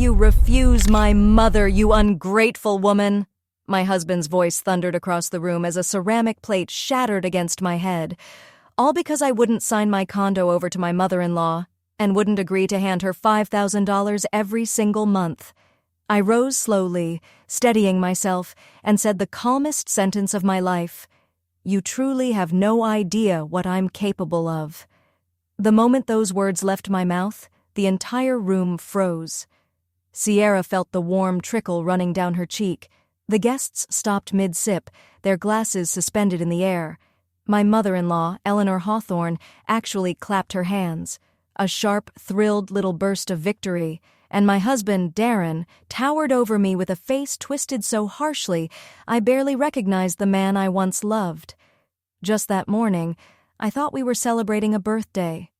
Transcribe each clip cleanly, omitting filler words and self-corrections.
you refuse my mother, you ungrateful woman?" My husband's voice thundered across the room as a ceramic plate shattered against my head, all because I wouldn't sign my condo over to my mother-in-law and wouldn't agree to hand her $5,000 every single month. I rose slowly, steadying myself, and said the calmest sentence of my life: "You truly have no idea what I'm capable of." The moment those words left my mouth, the entire room froze. Sierra felt the warm trickle running down her cheek. The guests stopped mid-sip, their glasses suspended in the air. My mother-in-law, Eleanor Hawthorne, actually clapped her hands. A sharp, thrilled little burst of victory, and my husband, Darren, towered over me with a face twisted so harshly I barely recognized the man I once loved. Just that morning, I thought we were celebrating a birthday.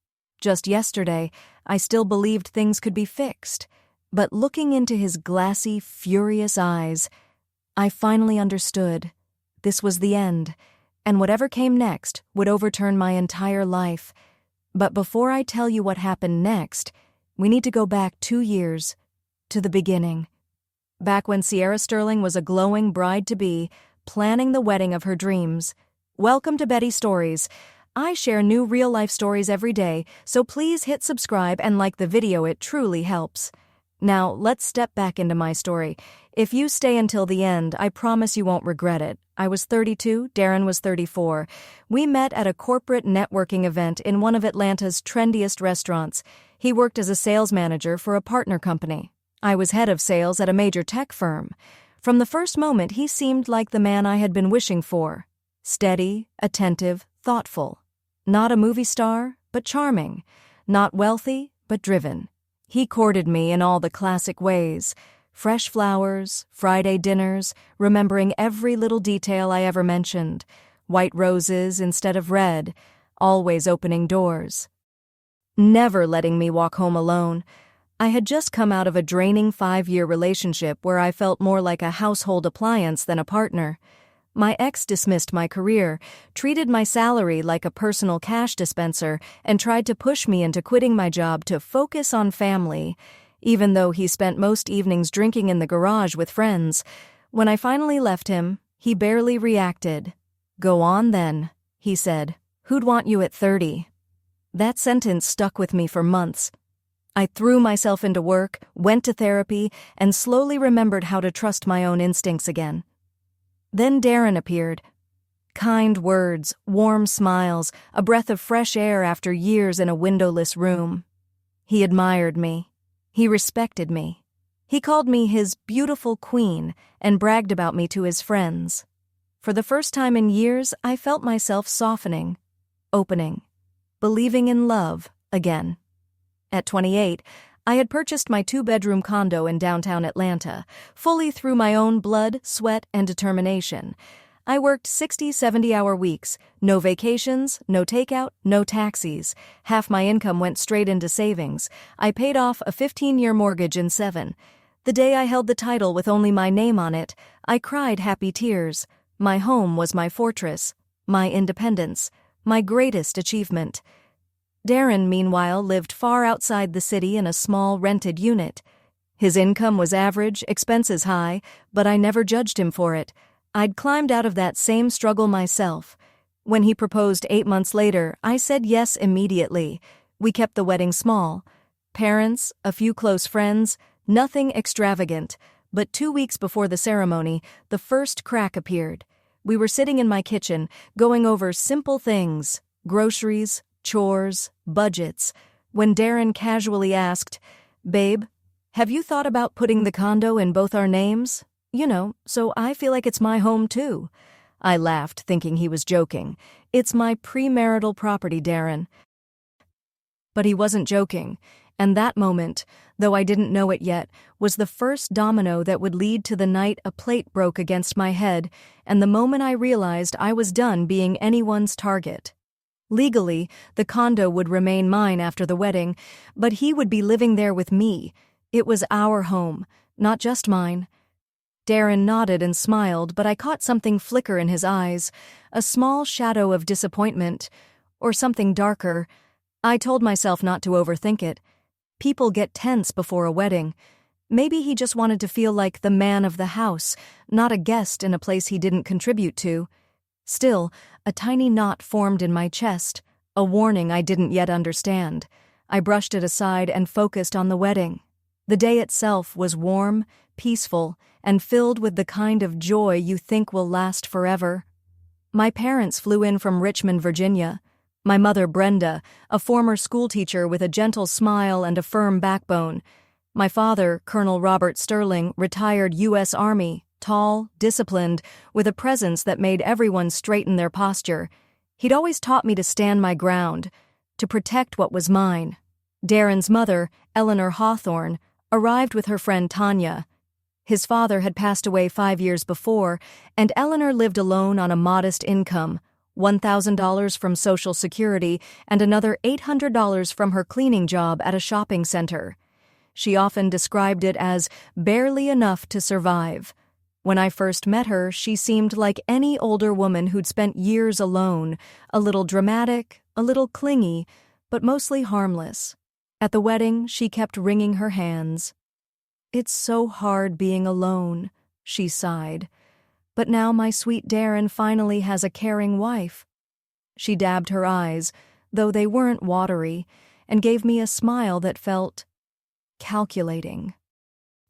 Just yesterday, I still believed things could be fixed. But looking into his glassy, furious eyes, I finally understood. This was the end, and whatever came next would overturn my entire life. But before I tell you what happened next, we need to go back 2 years, to the beginning. Back when Sierra Sterling was a glowing bride-to-be, planning the wedding of her dreams. Welcome to Betty Stories. I share new real-life stories every day, so please hit subscribe and like the video, it truly helps. Now, let's step back into my story. If you stay until the end, I promise you won't regret it. I was 32, Darren was 34. We met at a corporate networking event in one of Atlanta's trendiest restaurants. He worked as a sales manager for a partner company. I was head of sales at a major tech firm. From the first moment, he seemed like the man I had been wishing for. Steady, attentive, thoughtful. Not a movie star, but charming. Not wealthy, but driven. He courted me in all the classic ways. Fresh flowers, Friday dinners, remembering every little detail I ever mentioned. White roses instead of red, always opening doors. Never letting me walk home alone. I had just come out of a draining 5-year relationship where I felt more like a household appliance than a partner. My ex dismissed my career, treated my salary like a personal cash dispenser, and tried to push me into quitting my job to focus on family, even though he spent most evenings drinking in the garage with friends. When I finally left him, he barely reacted. "Go on then," he said. "Who'd want you at 30? That sentence stuck with me for months. I threw myself into work, went to therapy, and slowly remembered how to trust my own instincts again. Then Darren appeared. Kind words, warm smiles, a breath of fresh air after years in a windowless room. He admired me. He respected me. He called me his beautiful queen and bragged about me to his friends. For the first time in years, I felt myself softening, opening, believing in love again. At 28, I had purchased my 2-bedroom condo in downtown Atlanta, fully through my own blood, sweat, and determination. I worked 60, 70-hour weeks, no vacations, no takeout, no taxis. Half my income went straight into savings. I paid off a 15-year mortgage in 7. The day I held the title with only my name on it, I cried happy tears. My home was my fortress, my independence, my greatest achievement. Darren, meanwhile, lived far outside the city in a small rented unit. His income was average, expenses high, but I never judged him for it. I'd climbed out of that same struggle myself. When he proposed 8 months later, I said yes immediately. We kept the wedding small. Parents, a few close friends, nothing extravagant. But 2 weeks before the ceremony, the first crack appeared. We were sitting in my kitchen, going over simple things, groceries, chores, budgets, when Darren casually asked, "Babe, have you thought about putting the condo in both our names? You know, so I feel like it's my home too." I laughed, thinking he was joking. "It's my premarital property, Darren." But he wasn't joking, and that moment, though I didn't know it yet, was the first domino that would lead to the night a plate broke against my head, and the moment I realized I was done being anyone's target. Legally, the condo would remain mine after the wedding, but he would be living there with me. It was our home, not just mine. Darren nodded and smiled, but I caught something flicker in his eyes, a small shadow of disappointment, or something darker. I told myself not to overthink it. People get tense before a wedding. Maybe he just wanted to feel like the man of the house, not a guest in a place he didn't contribute to. Still, a tiny knot formed in my chest, a warning I didn't yet understand. I brushed it aside and focused on the wedding. The day itself was warm, peaceful, and filled with the kind of joy you think will last forever. My parents flew in from Richmond, Virginia. My mother, Brenda, a former schoolteacher with a gentle smile and a firm backbone. My father, Colonel Robert Sterling, retired U.S. Army, tall, disciplined, with a presence that made everyone straighten their posture. He'd always taught me to stand my ground, to protect what was mine. Darren's mother, Eleanor Hawthorne, arrived with her friend Tanya. His father had passed away 5 years before, and Eleanor lived alone on a modest income, $1,000 from Social Security and another $800 from her cleaning job at a shopping center. She often described it as barely enough to survive. When I first met her, she seemed like any older woman who'd spent years alone, a little dramatic, a little clingy, but mostly harmless. At the wedding, she kept wringing her hands. "It's so hard being alone," she sighed. "But now my sweet Darren finally has a caring wife." She dabbed her eyes, though they weren't watery, and gave me a smile that felt calculating.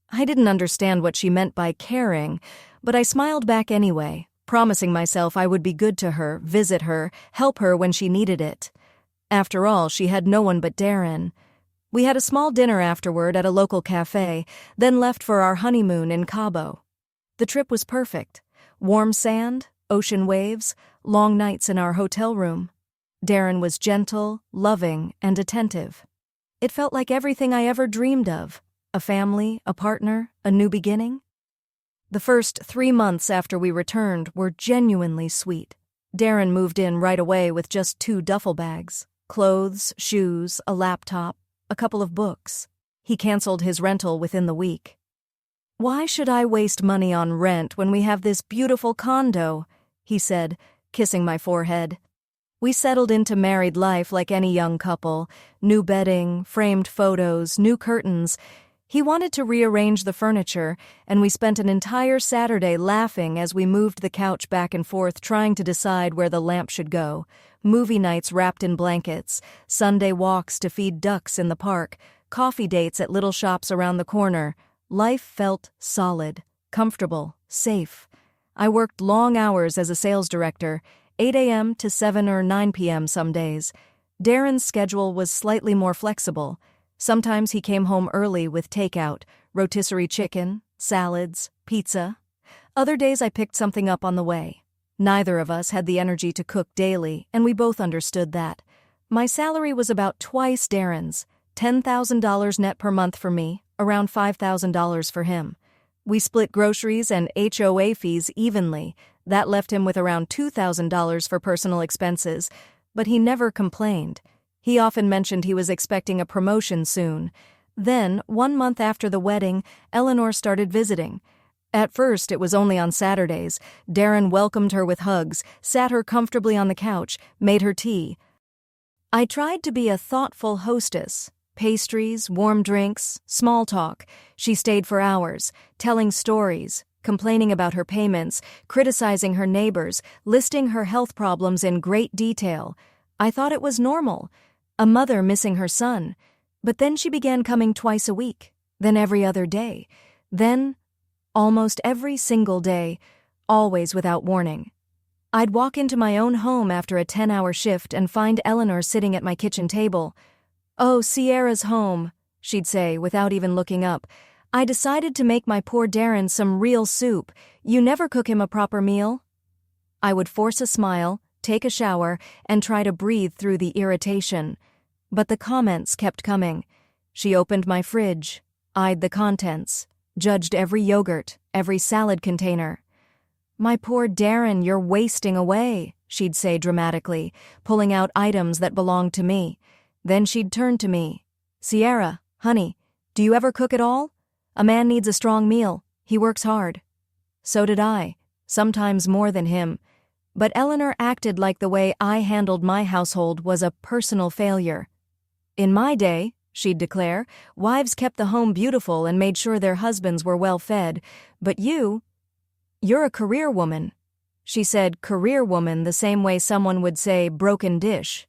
I didn't understand what she meant by caring, but I smiled back anyway, promising myself I would be good to her, visit her, help her when she needed it. After all, she had no one but Darren. We had a small dinner afterward at a local cafe, then left for our honeymoon in Cabo. The trip was perfect. Warm sand, ocean waves, long nights in our hotel room. Darren was gentle, loving, and attentive. It felt like everything I ever dreamed of. A family, a partner, a new beginning. The first 3 months after we returned were genuinely sweet. Darren moved in right away with just 2 duffel bags, clothes, shoes, a laptop, a couple of books. He canceled his rental within the week. "Why should I waste money on rent when we have this beautiful condo?" he said, kissing my forehead. We settled into married life like any young couple, new bedding, framed photos, new curtains. He wanted to rearrange the furniture, and we spent an entire Saturday laughing as we moved the couch back and forth trying to decide where the lamp should go. Movie nights wrapped in blankets, Sunday walks to feed ducks in the park, coffee dates at little shops around the corner. Life felt solid, comfortable, safe. I worked long hours as a sales director, 8 a.m. to 7 or 9 p.m. some days. Darren's schedule was slightly more flexible. Sometimes he came home early with takeout, rotisserie chicken, salads, pizza. Other days I picked something up on the way. Neither of us had the energy to cook daily, and we both understood that. My salary was about twice Darren's, $10,000 net per month for me, around $5,000 for him. We split groceries and HOA fees evenly. That left him with around $2,000 for personal expenses, but he never complained. He often mentioned he was expecting a promotion soon. Then, 1 month after the wedding, Eleanor started visiting. At first, it was only on Saturdays. Darren welcomed her with hugs, sat her comfortably on the couch, made her tea. I tried to be a thoughtful hostess. Pastries, warm drinks, small talk. She stayed for hours, telling stories, complaining about her payments, criticizing her neighbors, listing her health problems in great detail. I thought it was normal, a mother missing her son. But then she began coming twice a week, then every other day, then almost every single day, always without warning. I'd walk into my own home after a 10-hour shift and find Eleanor sitting at my kitchen table. "Oh, Sierra's home," she'd say without even looking up. "I decided to make my poor Darren some real soup. You never cook him a proper meal?" I would force a smile, take a shower, and try to breathe through the irritation. But the comments kept coming. She opened my fridge, eyed the contents, judged every yogurt, every salad container. "My poor Darren, you're wasting away," she'd say dramatically, pulling out items that belonged to me. Then she'd turn to me. "Sierra, honey, do you ever cook at all? A man needs a strong meal. He works hard." So did I, sometimes more than him. But Eleanor acted like the way I handled my household was a personal failure. "In my day," she'd declare. Wives kept the home beautiful and made sure their husbands were well fed. But you're a career woman. She said career woman the same way someone would say broken dish.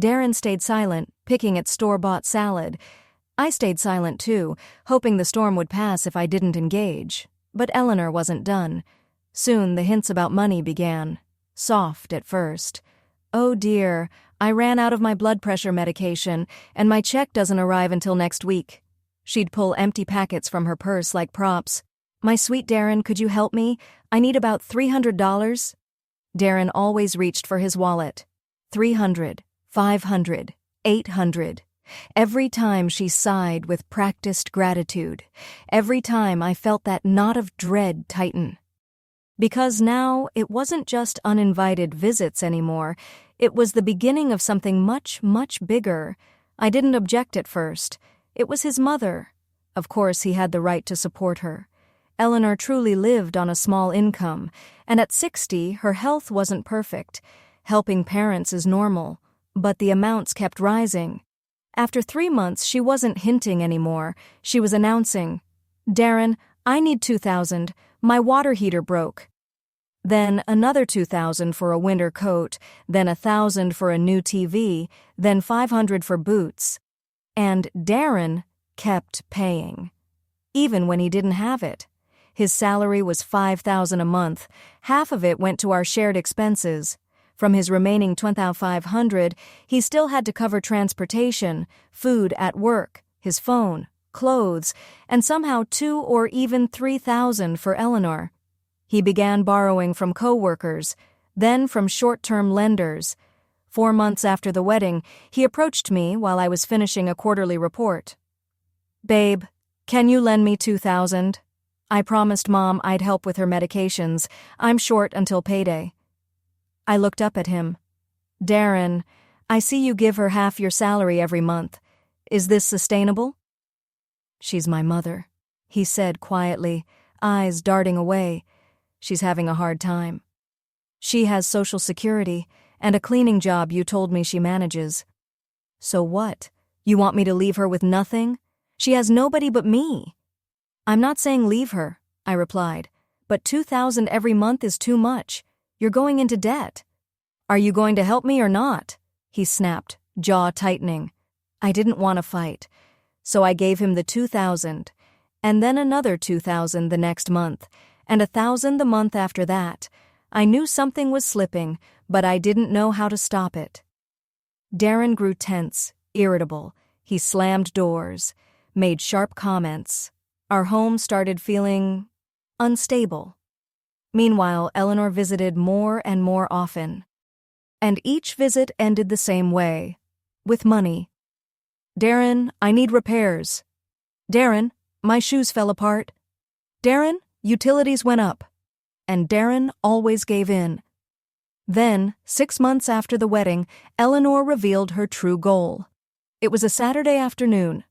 Darren stayed silent, picking at store-bought salad. I stayed silent too, hoping the storm would pass if I didn't engage. But Eleanor wasn't done. Soon the hints about money began. Soft at first. Oh dear, I ran out of my blood pressure medication, and my check doesn't arrive until next week. She'd pull empty packets from her purse like props. My sweet Darren, could you help me? I need about $300. Darren always reached for his wallet. 300, 500, 800. Every time she sighed with practiced gratitude. Every time I felt that knot of dread tighten. Because now it wasn't just uninvited visits anymore. It was the beginning of something much, much bigger. I didn't object at first. It was his mother. Of course, he had the right to support her. Eleanor truly lived on a small income, and at 60, her health wasn't perfect. Helping parents is normal, but the amounts kept rising. After 3 months, she wasn't hinting anymore. She was announcing, Darren, I need $2,000. My water heater broke. Then another $2,000 for a winter coat, then $1,000 for a new TV, then $500 for boots. And Darren kept paying, even when he didn't have it. His salary was $5,000 a month. Half of it went to our shared expenses. From his remaining $2,500, he still had to cover transportation, food at work, his phone, clothes, and somehow $2,000 or even $3,000 for Eleanor. He began borrowing from co-workers, then from short-term lenders. 4 months after the wedding, he approached me while I was finishing a quarterly report. Babe, can you lend me $2,000? I promised Mom I'd help with her medications. I'm short until payday. I looked up at him. Darren, I see you give her half your salary every month. Is this sustainable? She's my mother, he said quietly, eyes darting away. She's having a hard time. She has Social Security and a cleaning job you told me she manages. So what? You want me to leave her with nothing? She has nobody but me. I'm not saying leave her, I replied, but $2,000 every month is too much. You're going into debt. Are you going to help me or not? He snapped, jaw tightening. I didn't want to fight, so I gave him the $2,000, and then another $2,000 the next month, and $1,000 the month after that. I knew something was slipping, but I didn't know how to stop it. Darren grew tense, irritable. He slammed doors, made sharp comments. Our home started feeling unstable. Meanwhile, Eleanor visited more and more often. And each visit ended the same way, with money. Darren, I need repairs. Darren, my shoes fell apart. Darren, utilities went up. And Darren always gave in. Then, 6 months after the wedding, Eleanor revealed her true goal. It was a Saturday afternoon.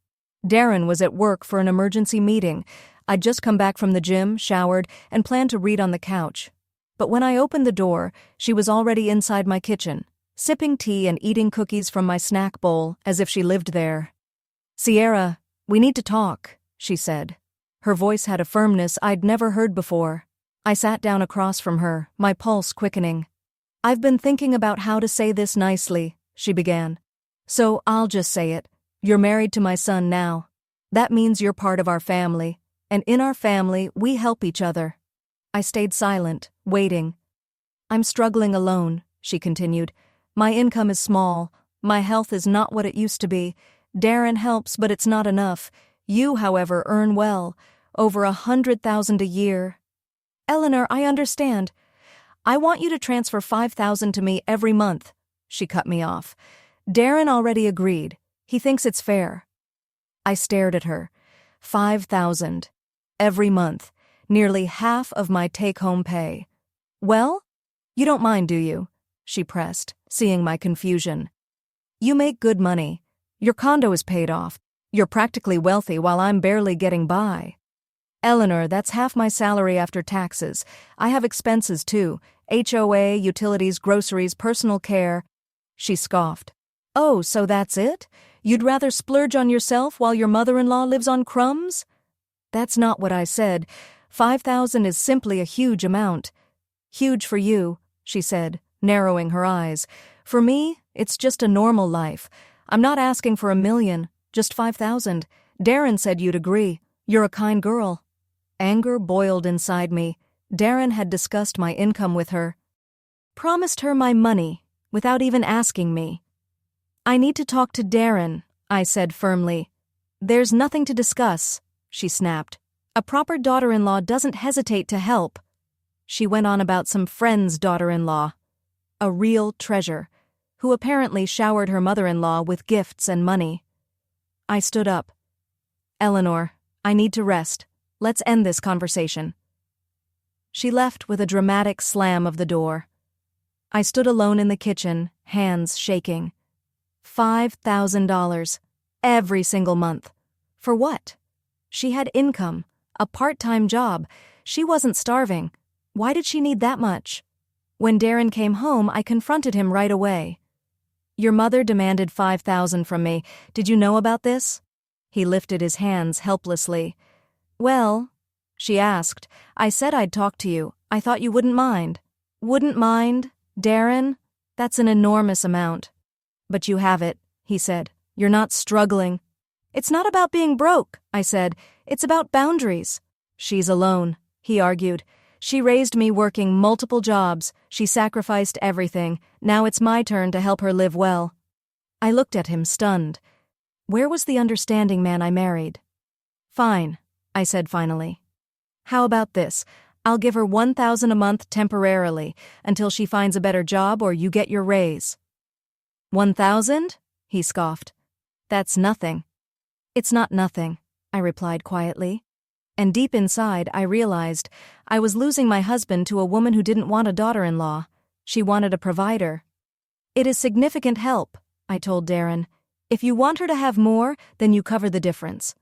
Darren was at work for an emergency meeting. I'd just come back from the gym, showered, and planned to read on the couch. But when I opened the door, she was already inside my kitchen, sipping tea and eating cookies from my snack bowl as if she lived there. Sierra, we need to talk, she said. Her voice had a firmness I'd never heard before. I sat down across from her, my pulse quickening. I've been thinking about how to say this nicely, she began. So I'll just say it. You're married to my son now. That means you're part of our family, and in our family, we help each other. I stayed silent, waiting. I'm struggling alone, she continued. My income is small. My health is not what it used to be. Darren helps, but it's not enough. You, however, earn well, over $100,000 a year. Eleanor, I understand. I want you to transfer $5,000 to me every month, she cut me off. Darren already agreed. He thinks it's fair. I stared at her. $5,000. Every month. Nearly half of my take-home pay. Well? You don't mind, do you? She pressed, seeing my confusion. You make good money. Your condo is paid off. You're practically wealthy while I'm barely getting by. Eleanor, that's half my salary after taxes. I have expenses too. HOA, utilities, groceries, personal care. She scoffed. Oh, so that's it? You'd rather splurge on yourself while your mother-in-law lives on crumbs? That's not what I said. 5,000 is simply a huge amount. Huge for you, she said, narrowing her eyes. For me, it's just a normal life. I'm not asking for 1,000,000, just 5,000. Darren said you'd agree. You're a kind girl. Anger boiled inside me. Darren had discussed my income with her. Promised her my money, without even asking me. I need to talk to Darren, I said firmly. There's nothing to discuss, she snapped. A proper daughter-in-law doesn't hesitate to help. She went on about some friend's daughter-in-law, a real treasure, who apparently showered her mother-in-law with gifts and money. I stood up. Eleanor, I need to rest. Let's end this conversation. She left with a dramatic slam of the door. I stood alone in the kitchen, hands shaking. $5,000. Every single month. For what? She had income, a part-time job. She wasn't starving. Why did she need that much? When Darren came home, I confronted him right away. Your mother demanded $5,000 from me. Did you know about this? He lifted his hands helplessly. Well, she asked. I said I'd talk to you. I thought you wouldn't mind. Wouldn't mind? Darren? That's an enormous amount. But you have it, he said. You're not struggling. It's not about being broke, I said. It's about boundaries. She's alone, he argued. She raised me working multiple jobs. She sacrificed everything. Now it's my turn to help her live well. I looked at him, stunned. Where was the understanding man I married? Fine, I said finally. How about this? I'll give her $1,000 a month temporarily, until she finds a better job or you get your raise. 1,000? He scoffed. That's nothing. It's not nothing, I replied quietly. And deep inside, I realized I was losing my husband to a woman who didn't want a daughter-in-law. She wanted a provider. It is significant help, I told Darren. If you want her to have more, then you cover the difference.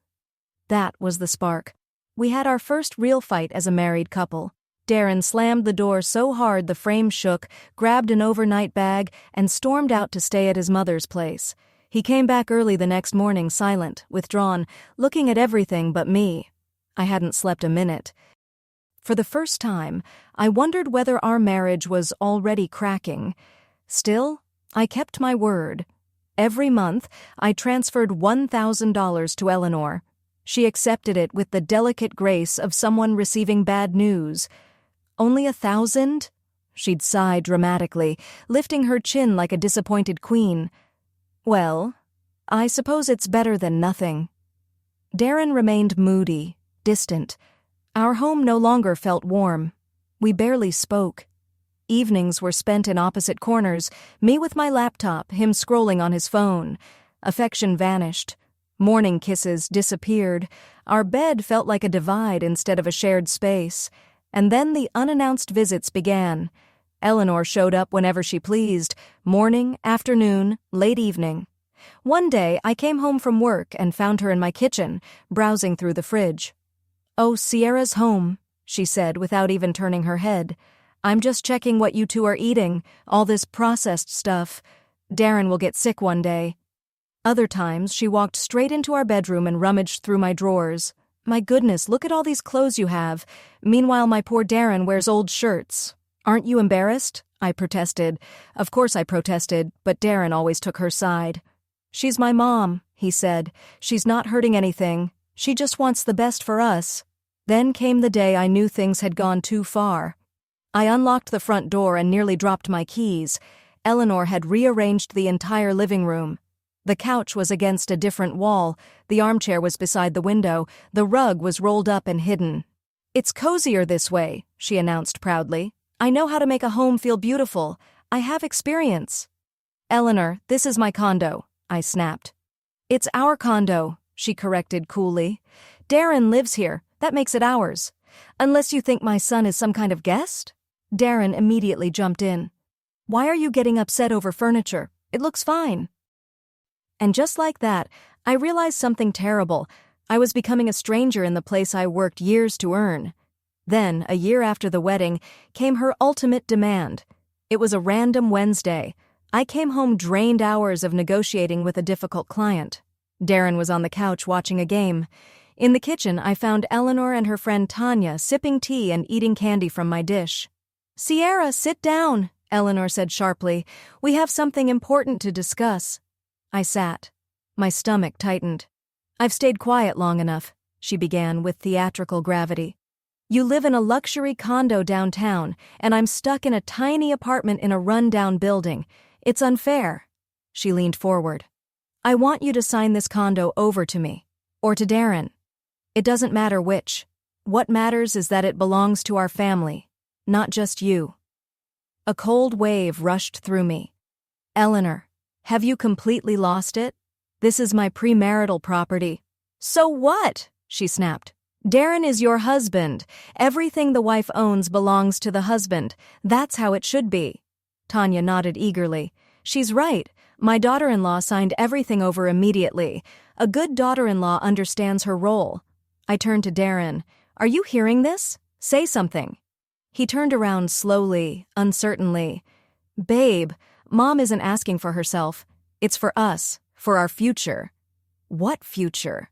That was the spark. We had our first real fight as a married couple. Darren slammed the door so hard the frame shook, grabbed an overnight bag, and stormed out to stay at his mother's place. He came back early the next morning, silent, withdrawn, looking at everything but me. I hadn't slept a minute. For the first time, I wondered whether our marriage was already cracking. Still, I kept my word. Every month, I transferred $1,000 to Eleanor. She accepted it with the delicate grace of someone receiving bad news. Only 1,000? She'd sigh dramatically, lifting her chin like a disappointed queen. Well, I suppose it's better than nothing. Darren remained moody, distant. Our home no longer felt warm. We barely spoke. Evenings were spent in opposite corners, me with my laptop, him scrolling on his phone. Affection vanished. Morning kisses disappeared. Our bed felt like a divide instead of a shared space. And then the unannounced visits began. Eleanor showed up whenever she pleased, morning, afternoon, late evening. One day, I came home from work and found her in my kitchen, browsing through the fridge. "Oh, Sierra's home," she said without even turning her head. "I'm just checking what you two are eating, all this processed stuff. Darren will get sick one day." Other times, she walked straight into our bedroom and rummaged through my drawers. "My goodness, look at all these clothes you have. Meanwhile, my poor Darren wears old shirts. Aren't you embarrassed?" I protested. Of course I protested, but Darren always took her side. "She's my mom," he said. "She's not hurting anything. She just wants the best for us." Then came the day I knew things had gone too far. I unlocked the front door and nearly dropped my keys. Eleanor had rearranged the entire living room. The couch was against a different wall, the armchair was beside the window, the rug was rolled up and hidden. "It's cozier this way," she announced proudly. "I know how to make a home feel beautiful. I have experience." "Eleanor, this is my condo," I snapped. "It's our condo," she corrected coolly. "Darren lives here. That makes it ours. Unless you think my son is some kind of guest?" Darren immediately jumped in. "Why are you getting upset over furniture? It looks fine." And just like that, I realized something terrible. I was becoming a stranger in the place I worked years to earn. Then, a year after the wedding, came her ultimate demand. It was a random Wednesday. I came home drained hours of negotiating with a difficult client. Darren was on the couch watching a game. In the kitchen, I found Eleanor and her friend Tanya sipping tea and eating candy from my dish. "Sierra, sit down," Eleanor said sharply. "We have something important to discuss." I sat. My stomach tightened. "I've stayed quiet long enough," she began with theatrical gravity. "You live in a luxury condo downtown, and I'm stuck in a tiny apartment in a run-down building. It's unfair." She leaned forward. "I want you to sign this condo over to me, or to Darren. It doesn't matter which. What matters is that it belongs to our family, not just you." A cold wave rushed through me. "Eleanor, have you completely lost it? This is my premarital property." "So what?" she snapped. "Darren is your husband. Everything the wife owns belongs to the husband. That's how it should be." Tanya nodded eagerly. "She's right. My daughter-in-law signed everything over immediately. A good daughter-in-law understands her role." I turned to Darren. "Are you hearing this? Say something." He turned around slowly, uncertainly. "Babe, Mom isn't asking for herself. It's for us, for our future." "What future?"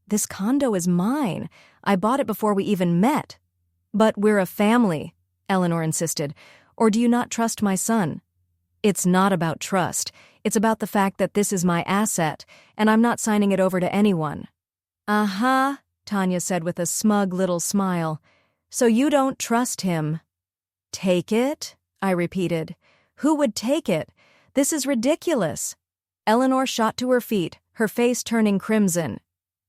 "This condo is mine. I bought it before we even met." "But we're a family," Eleanor insisted. "Or do you not trust my son?" "It's not about trust. It's about the fact that this is my asset, and I'm not signing it over to anyone." "Uh-huh," Tanya said with a smug little smile. "So you don't trust him." "Take it?" I repeated. "Who would take it? This is ridiculous." Eleanor shot to her feet, her face turning crimson.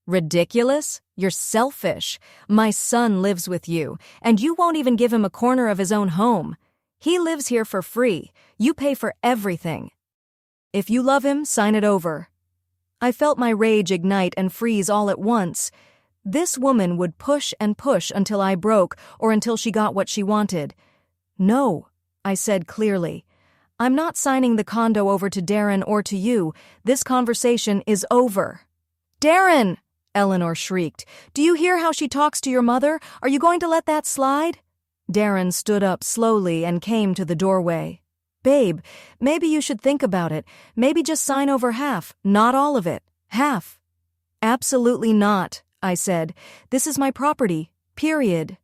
"Ridiculous? You're selfish. My son lives with you, and you won't even give him a corner of his own home. He lives here for free. You pay for everything. If you love him, sign it over." I felt my rage ignite and freeze all at once. This woman would push and push until I broke or until she got what she wanted. "No," I said clearly. "I'm not signing the condo over to Darren or to you. This conversation is over." "Darren!" Eleanor shrieked. "Do you hear how she talks to your mother? Are you going to let that slide?" Darren stood up slowly and came to the doorway. "Babe, maybe you should think about it. Maybe just sign over half, not all of it. Half." "Absolutely not," I said. "This is my property, period."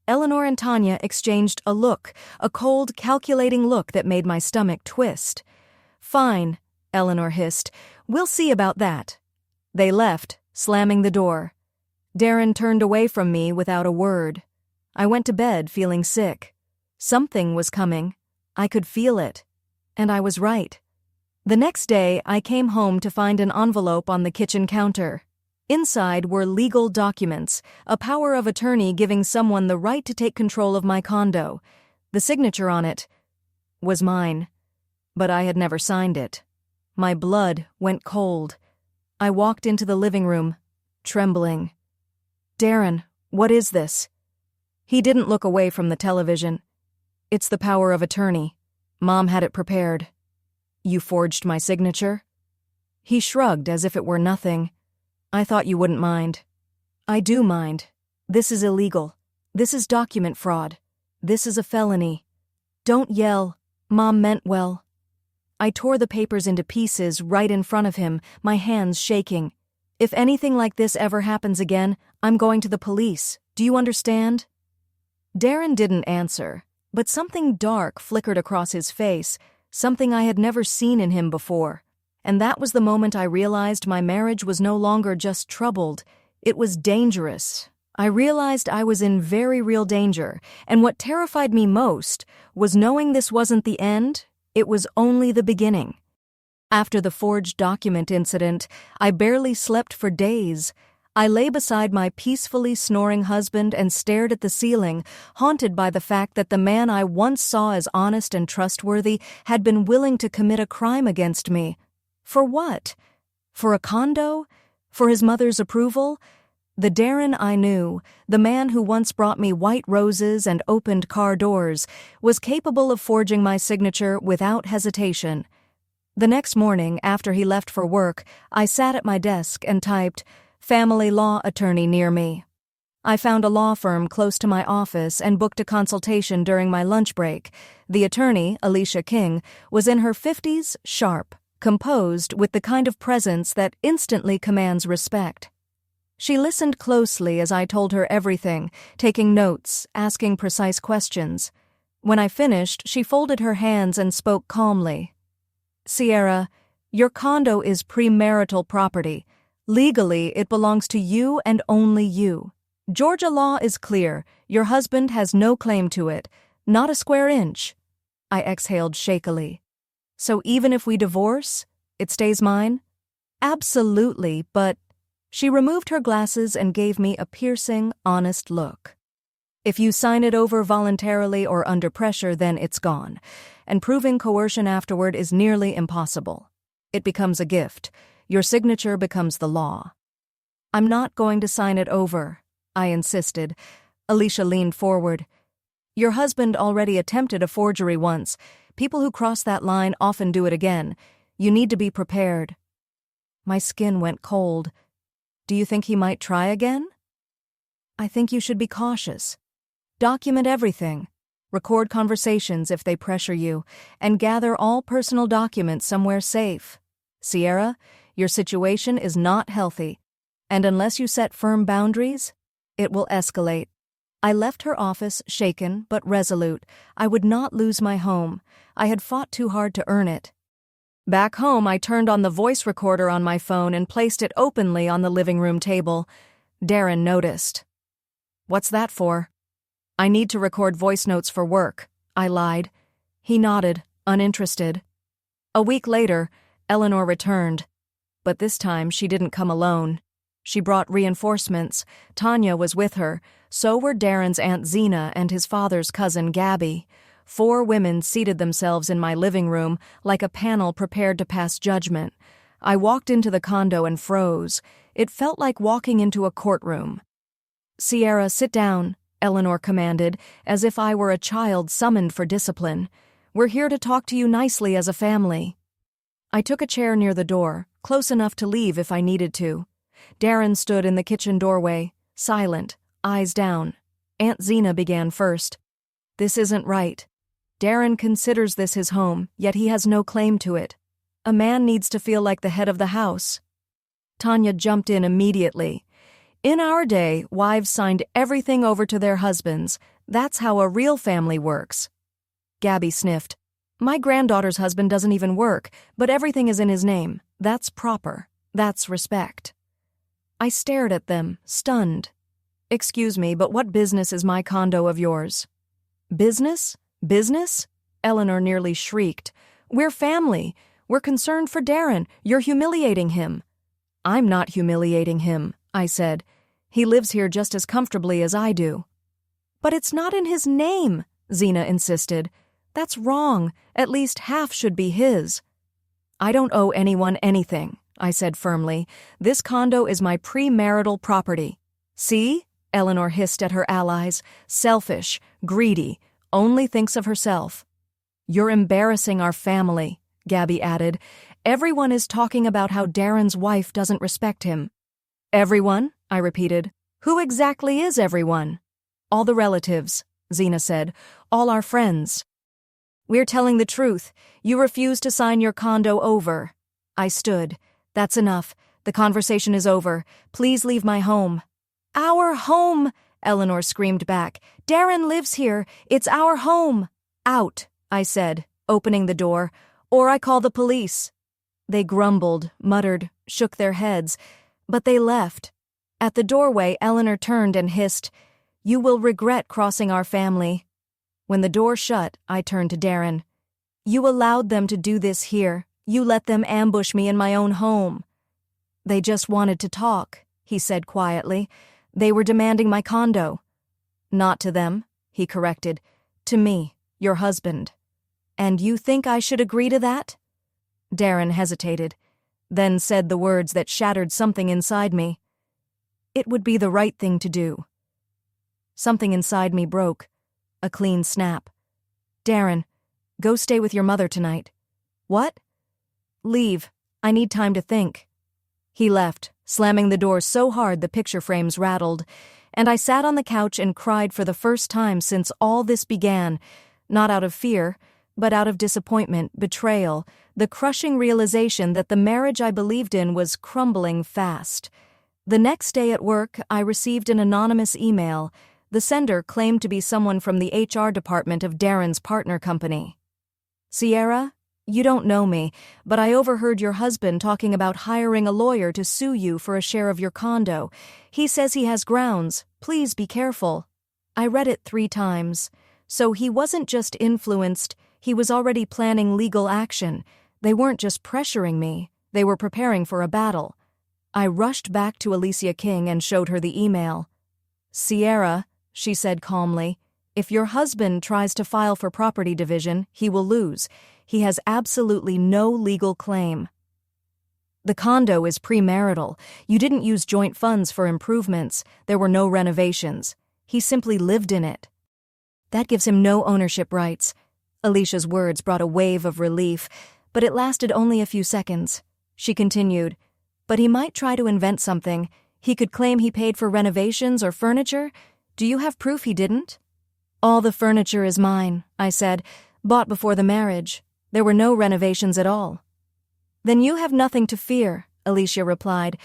Eleanor and Tanya exchanged a look, a cold, calculating look that made my stomach twist. "Fine," Eleanor hissed. "We'll see about that." They left, slamming the door. Darren turned away from me without a word. I went to bed feeling sick. Something was coming. I could feel it. And I was right. The next day, I came home to find an envelope on the kitchen counter. Inside were legal documents, a power of attorney giving someone the right to take control of my condo. The signature on it was mine, but I had never signed it. My blood went cold. I walked into the living room, trembling. "Darren, what is this?" He didn't look away from the television. "It's the power of attorney. Mom had it prepared." "You forged my signature?" He shrugged as if it were nothing. "I thought you wouldn't mind." "I do mind. This is illegal. This is document fraud. This is a felony." "Don't yell. Mom meant well." I tore the papers into pieces right in front of him, my hands shaking. "If anything like this ever happens again, I'm going to the police. Do you understand?" Darren didn't answer, but something dark flickered across his face, something I had never seen in him before. And that was the moment I realized my marriage was no longer just troubled, it was dangerous. I realized I was in very real danger, and what terrified me most was knowing this wasn't the end, it was only the beginning. After the forged document incident, I barely slept for days. I lay beside my peacefully snoring husband and stared at the ceiling, haunted by the fact that the man I once saw as honest and trustworthy had been willing to commit a crime against me. For what? For a condo? For his mother's approval? The Darren I knew, the man who once brought me white roses and opened car doors, was capable of forging my signature without hesitation. The next morning, after he left for work, I sat at my desk and typed, "Family law attorney near me." I found a law firm close to my office and booked a consultation during my lunch break. The attorney, Alicia King, was in her 50s, sharp, composed, with the kind of presence that instantly commands respect. She listened closely as I told her everything, taking notes, asking precise questions. When I finished, she folded her hands and spoke calmly. "Sierra, your condo is premarital property. Legally, it belongs to you and only you. Georgia law is clear. Your husband has no claim to it, not a square inch." I exhaled shakily. "So even if we divorce, it stays mine?" "Absolutely, but—" She removed her glasses and gave me a piercing, honest look. "If you sign it over voluntarily or under pressure, then it's gone, and proving coercion afterward is nearly impossible. It becomes a gift. Your signature becomes the law." "I'm not going to sign it over," I insisted. Alicia leaned forward. "Your husband already attempted a forgery once. People who cross that line often do it again. You need to be prepared." My skin went cold. "Do you think he might try again?" "I think you should be cautious. Document everything. Record conversations if they pressure you, and gather all personal documents somewhere safe. Sierra, your situation is not healthy, and unless you set firm boundaries, it will escalate." I left her office shaken but resolute. I would not lose my home. I had fought too hard to earn it. Back home, I turned on the voice recorder on my phone and placed it openly on the living room table. Darren noticed. "What's that for?" "I need to record voice notes for work," I lied. He nodded, uninterested. A week later, Eleanor returned. But this time she didn't come alone. She brought reinforcements. Tanya was with her. So were Darren's Aunt Zena and his father's cousin Gabby. 4 women seated themselves in my living room like a panel prepared to pass judgment. I walked into the condo and froze. It felt like walking into a courtroom. "Sierra, sit down," Eleanor commanded, as if I were a child summoned for discipline. "We're here to talk to you nicely as a family." I took a chair near the door, close enough to leave if I needed to. Darren stood in the kitchen doorway, silent, eyes down. Aunt Zena began first. "This isn't right. Darren considers this his home, yet he has no claim to it. A man needs to feel like the head of the house." Tanya jumped in immediately. "In our day, wives signed everything over to their husbands. That's how a real family works." Gabby sniffed. "My granddaughter's husband doesn't even work, but everything is in his name. That's proper. That's respect." I stared at them, stunned. "Excuse me, but what business is my condo of yours?" "Business? Business?" Eleanor nearly shrieked. "We're family. We're concerned for Darren. You're humiliating him." "I'm not humiliating him," I said. "He lives here just as comfortably as I do." "But it's not in his name," Zena insisted. "That's wrong. At least half should be his." "I don't owe anyone anything," I said firmly. "This condo is my premarital property." "See?" Eleanor hissed at her allies. "Selfish, greedy, only thinks of herself." "You're embarrassing our family," Gabby added. "Everyone is talking about how Darren's wife doesn't respect him." "Everyone?" I repeated. "Who exactly is everyone?" "All the relatives," Zena said. "All our friends." "We're telling the truth. You refuse to sign your condo over." I stood. "That's enough. The conversation is over. Please leave my home." "Our home!" Eleanor screamed back. "Darren lives here. It's our home." "Out," I said, opening the door, "or I call the police." They grumbled, muttered, shook their heads, but they left. At the doorway, Eleanor turned and hissed, "You will regret crossing our family." When the door shut, I turned to Darren. "You allowed them to do this here. You let them ambush me in my own home." "They just wanted to talk," he said quietly. "They were demanding my condo." "Not to them," he corrected. "To me, your husband." "And you think I should agree to that?" Darren hesitated, then said the words that shattered something inside me. "It would be the right thing to do." Something inside me broke. A clean snap. "Darren, go stay with your mother tonight." "What?" "Leave. I need time to think." He left, slamming the door so hard the picture frames rattled. and I sat on the couch and cried for the first time since all this began, not out of fear, but out of disappointment, betrayal, the crushing realization that the marriage I believed in was crumbling fast. The next day at work, I received an anonymous email. The sender claimed to be someone from the HR department of Darren's partner company. "Sierra, you don't know me, but I overheard your husband talking about hiring a lawyer to sue you for a share of your condo. He says he has grounds. Please be careful." I read it 3 times. So he wasn't just influenced, he was already planning legal action. They weren't just pressuring me, they were preparing for a battle. I rushed back to Alicia King and showed her the email. "Sierra," she said calmly, "if your husband tries to file for property division, he will lose. He has absolutely no legal claim. The condo is premarital. You didn't use joint funds for improvements. There were no renovations. He simply lived in it. That gives him no ownership rights." Alicia's words brought a wave of relief, but it lasted only a few seconds. She continued, "But he might try to invent something. He could claim he paid for renovations or furniture. Do you have proof he didn't?" "All the furniture is mine," I said, "bought before the marriage. There were no renovations at all." "Then you have nothing to fear," Alicia replied,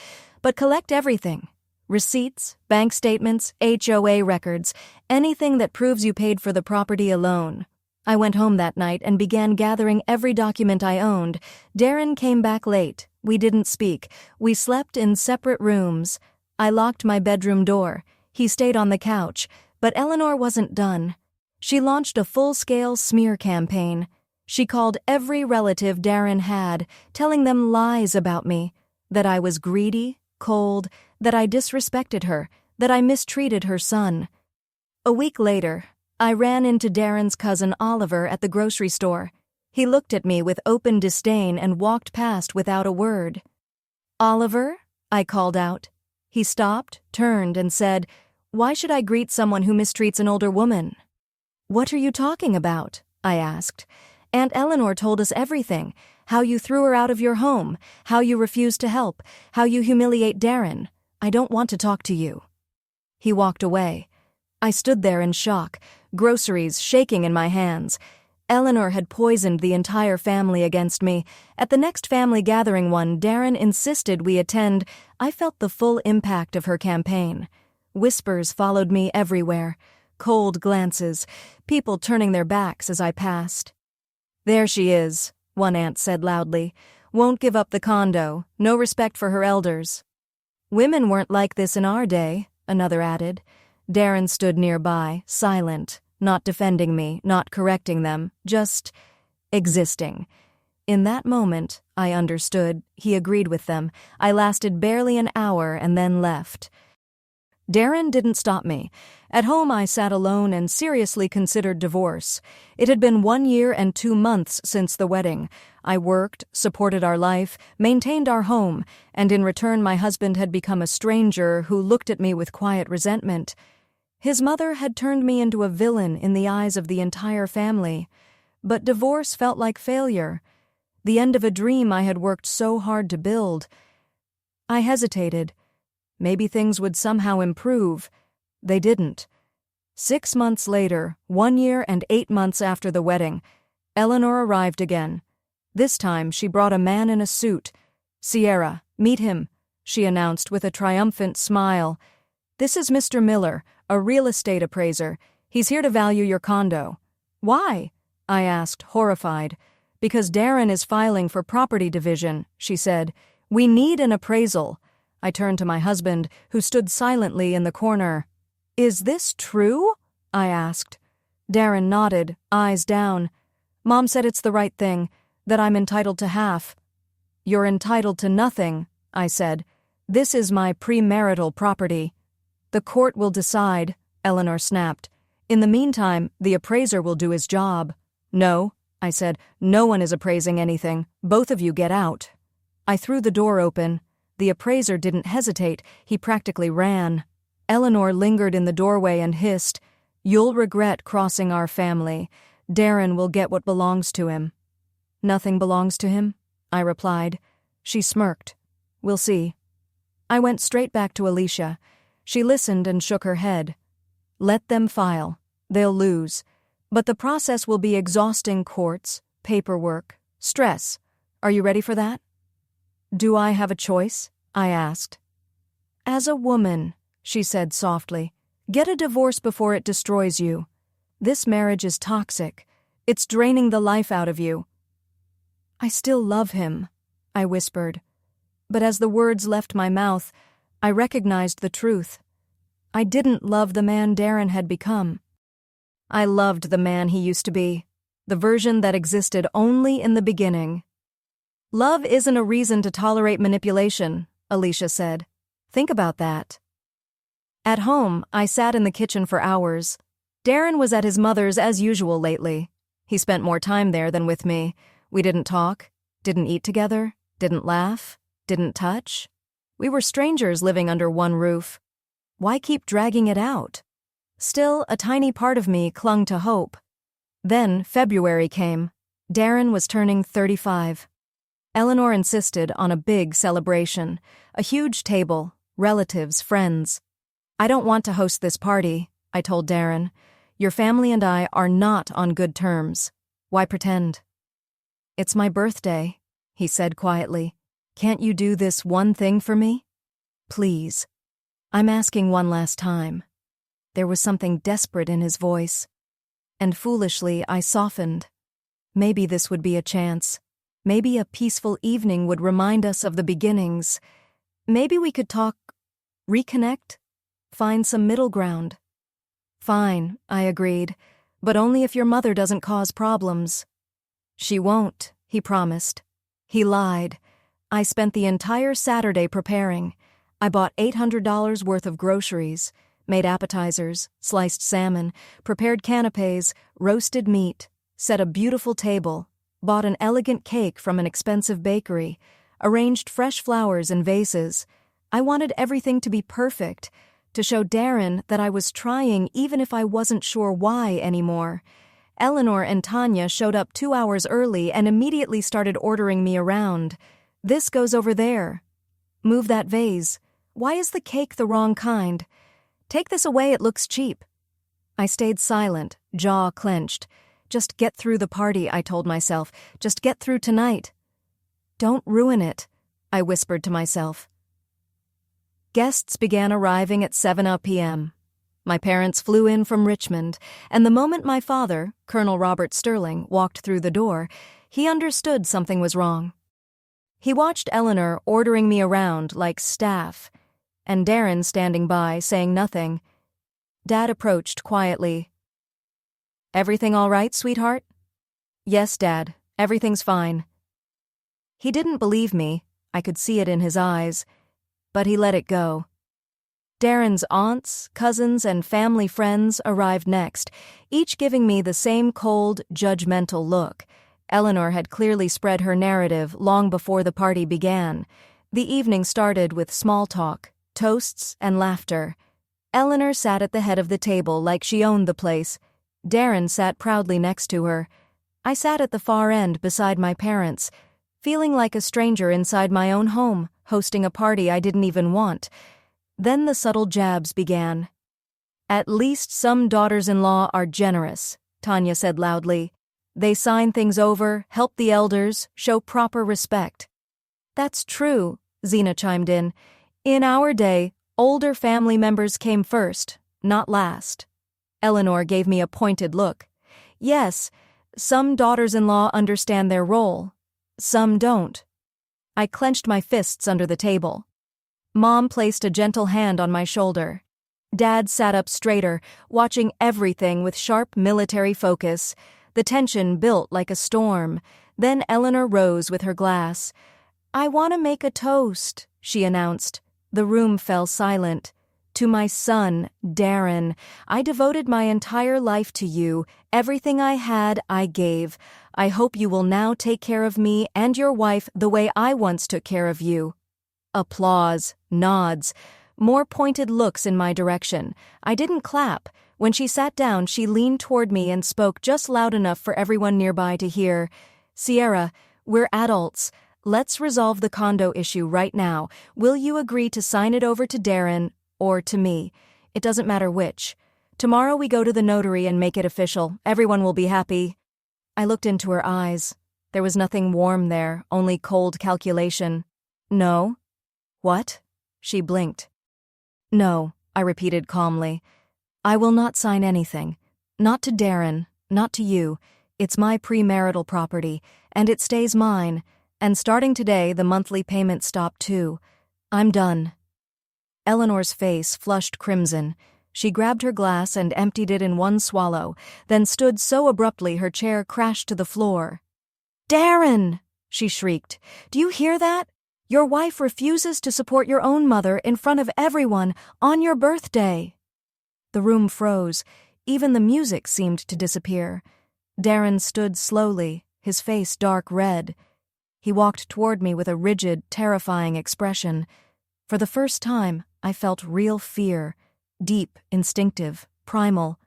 "but collect everything. Receipts, bank statements, HOA records, anything that proves you paid for the property alone." I went home that night and began gathering every document I owned. Darren came back late. We didn't speak. We slept in separate rooms. I locked my bedroom door. He stayed on the couch, but Eleanor wasn't done. She launched a full-scale smear campaign. She called every relative Darren had, telling them lies about me, that I was greedy, cold, that I disrespected her, that I mistreated her son. A week later, I ran into Darren's cousin Oliver at the grocery store. He looked at me with open disdain and walked past without a word. "Oliver?" I called out. He stopped, turned, and said, "Why should I greet someone who mistreats an older woman?" "What are you talking about?" I asked. "Aunt Eleanor told us everything, how you threw her out of your home, how you refused to help, how you humiliate Darren. I don't want to talk to you." He walked away. I stood there in shock, groceries shaking in my hands. Eleanor had poisoned the entire family against me. At the next family gathering Darren insisted we attend. I felt the full impact of her campaign. Whispers followed me everywhere, cold glances, people turning their backs as I passed. "There she is," one aunt said loudly. "Won't give up the condo, no respect for her elders." "Women weren't like this in our day," another added. Darren stood nearby, silent, not defending me, not correcting them, just existing. In that moment, I understood. He agreed with them. I lasted barely an hour and then left. Darren didn't stop me. At home, I sat alone and seriously considered divorce. It had been 1 year and 2 months since the wedding. I worked, supported our life, maintained our home, and in return my husband had become a stranger who looked at me with quiet resentment. His mother had turned me into a villain in the eyes of the entire family. But divorce felt like failure, the end of a dream I had worked so hard to build. I hesitated. Maybe things would somehow improve. They didn't. 6 months later, 1 year and 8 months after the wedding, Eleanor arrived again. This time she brought a man in a suit. "Sierra, meet him," she announced with a triumphant smile. "This is Mr. Miller, a real estate appraiser. He's here to value your condo." "Why?" I asked, horrified. "Because Darren is filing for property division," she said. "We need an appraisal." I turned to my husband, who stood silently in the corner. "Is this true?" I asked. Darren nodded, eyes down. "Mom said it's the right thing, that I'm entitled to half." "You're entitled to nothing," I said. "This is my premarital property." "The court will decide," Eleanor snapped. "In the meantime, the appraiser will do his job." "No," I said. "No one is appraising anything. Both of you get out." I threw the door open. The appraiser didn't hesitate. He practically ran. Eleanor lingered in the doorway and hissed, "You'll regret crossing our family. Darren will get what belongs to him." "Nothing belongs to him," I replied. She smirked. "We'll see." I went straight back to Alicia. She listened and shook her head. Let them file. They'll lose. But the process will be exhausting: courts, paperwork, stress. Are you ready for that? Do I have a choice? I asked. As a woman, she said softly, get a divorce before it destroys you. This marriage is toxic. It's draining the life out of you. I still love him, I whispered. But as the words left my mouth, I recognized the truth. I didn't love the man Darren had become. I loved the man he used to be, the version that existed only in the beginning. Love isn't a reason to tolerate manipulation, Alicia said. Think about that. At home, I sat in the kitchen for hours. Darren was at his mother's as usual lately. He spent more time there than with me. We didn't talk, didn't eat together, didn't laugh, didn't touch. We were strangers living under one roof. Why keep dragging it out? Still, a tiny part of me clung to hope. Then February came. Darren was turning 35. Eleanor insisted on a big celebration, a huge table, relatives, friends. I don't want to host this party, I told Darren. Your family and I are not on good terms. Why pretend? It's my birthday, he said quietly. Can't you do this one thing for me? Please. I'm asking one last time. There was something desperate in his voice. And foolishly, I softened. Maybe this would be a chance. Maybe a peaceful evening would remind us of the beginnings. Maybe we could talk, reconnect, find some middle ground. Fine, I agreed, but only if your mother doesn't cause problems. She won't, he promised. He lied. I spent the entire Saturday preparing. I bought $800 worth of groceries, made appetizers, sliced salmon, prepared canapes, roasted meat, set a beautiful table, bought an elegant cake from an expensive bakery, arranged fresh flowers in vases. I wanted everything to be perfect, to show Darren that I was trying even if I wasn't sure why anymore. Eleanor and Tanya showed up 2 hours early and immediately started ordering me around. This goes over there. Move that vase. Why is the cake the wrong kind? Take this away, it looks cheap. I stayed silent, jaw clenched. Just get through the party, I told myself. Just get through tonight. Don't ruin it, I whispered to myself. Guests began arriving at 7 p.m. My parents flew in from Richmond, and the moment my father, Colonel Robert Sterling, walked through the door, he understood something was wrong. He watched Eleanor ordering me around like staff, and Darren standing by, saying nothing. Dad approached quietly. Everything all right, sweetheart? Yes, Dad. Everything's fine. He didn't believe me. I could see it in his eyes. But he let it go. Darren's aunts, cousins, and family friends arrived next, each giving me the same cold, judgmental look. Eleanor had clearly spread her narrative long before the party began. The evening started with small talk, toasts, and laughter. Eleanor sat at the head of the table like she owned the place. Darren sat proudly next to her. I sat at the far end beside my parents, feeling like a stranger inside my own home, hosting a party I didn't even want. Then the subtle jabs began. At least some daughters-in-law are generous, Tanya said loudly. They sign things over, help the elders, show proper respect. That's true, Zena chimed in. In our day, older family members came first, not last. Eleanor gave me a pointed look. Yes, some daughters-in-law understand their role. Some don't. I clenched my fists under the table. Mom placed a gentle hand on my shoulder. Dad sat up straighter, watching everything with sharp military focus. The tension built like a storm. Then Eleanor rose with her glass. I want to make a toast, she announced. The room fell silent. To my son, Darren, I devoted my entire life to you. Everything I had, I gave. I hope you will now take care of me and your wife the way I once took care of you. Applause, nods, more pointed looks in my direction. I didn't clap. When she sat down, she leaned toward me and spoke just loud enough for everyone nearby to hear. Sierra, we're adults. Let's resolve the condo issue right now. Will you agree to sign it over to Darren or to me. It doesn't matter which. Tomorrow we go to the notary and make it official. Everyone will be happy." I looked into her eyes. There was nothing warm there, only cold calculation. "No?" "What?" She blinked. "No," I repeated calmly. "I will not sign anything. Not to Darren, not to you. It's my premarital property, and it stays mine, and starting today the monthly payments stop too. I'm done." Eleanor's face flushed crimson. She grabbed her glass and emptied it in one swallow, then stood so abruptly her chair crashed to the floor. "Darren!" she shrieked. "Do you hear that? Your wife refuses to support your own mother in front of everyone on your birthday." The room froze. Even the music seemed to disappear. Darren stood slowly, his face dark red. He walked toward me with a rigid, terrifying expression. For the first time, I felt real fear. Deep, instinctive, primal.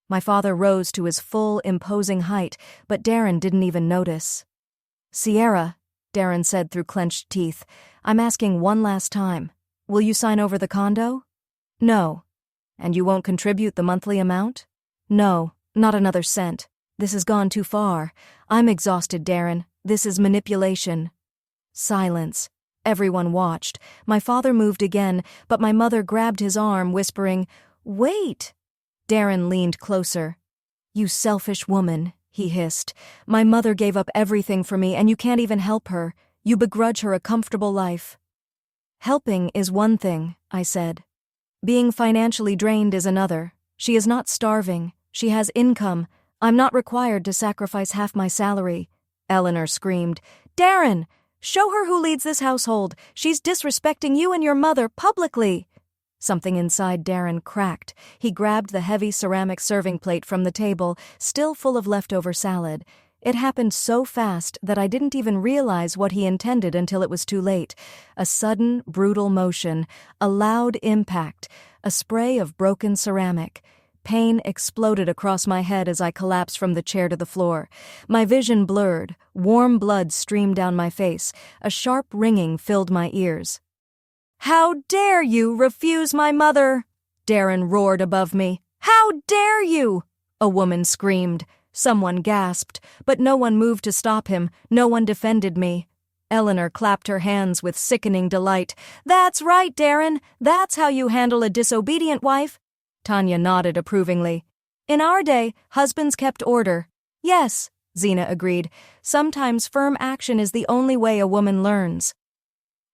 My father rose to his full, imposing height, but Darren didn't even notice. "Sierra," Darren said through clenched teeth, "I'm asking one last time. Will you sign over the condo?" "No." "And you won't contribute the monthly amount?" "No, not another cent. This has gone too far. I'm exhausted, Darren. This is manipulation." Silence. Everyone watched. My father moved again, but my mother grabbed his arm, whispering, "Wait!" Darren leaned closer. "You selfish woman," he hissed. "My mother gave up everything for me, and you can't even help her. You begrudge her a comfortable life." "Helping is one thing," I said. "Being financially drained is another. She is not starving. She has income. I'm not required to sacrifice half my salary." Eleanor screamed, "Darren! Show her who leads this household. She's disrespecting you and your mother publicly." Something inside Darren cracked. He grabbed the heavy ceramic serving plate from the table, still full of leftover salad. It happened so fast that I didn't even realize what he intended until it was too late. A sudden, brutal motion, a loud impact, a spray of broken ceramic. Pain exploded across my head as I collapsed from the chair to the floor. My vision blurred, warm blood streamed down my face, a sharp ringing filled my ears. "How dare you refuse my mother?" Darren roared above me. "How dare you?" A woman screamed. Someone gasped, but no one moved to stop him, no one defended me. Eleanor clapped her hands with sickening delight. "That's right, Darren. That's how you handle a disobedient wife." Tanya nodded approvingly. "In our day, husbands kept order." "Yes," Zena agreed. "Sometimes firm action is the only way a woman learns."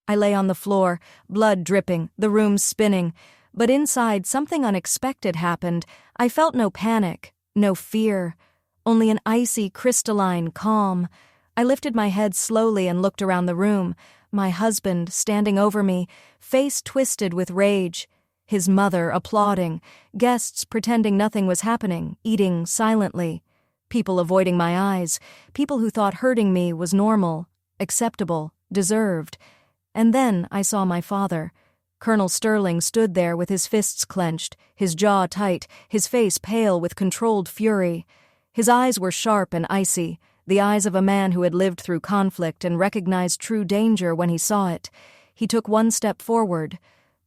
I lay on the floor, blood dripping, the room spinning. But inside, something unexpected happened. I felt no panic, no fear, only an icy, crystalline calm. I lifted my head slowly and looked around the room. My husband, standing over me, face twisted with rage. His mother applauding, guests pretending nothing was happening, eating silently, people avoiding my eyes, people who thought hurting me was normal, acceptable, deserved. And then I saw my father. Colonel Sterling stood there with his fists clenched, his jaw tight, his face pale with controlled fury. His eyes were sharp and icy, the eyes of a man who had lived through conflict and recognized true danger when he saw it. He took one step forward,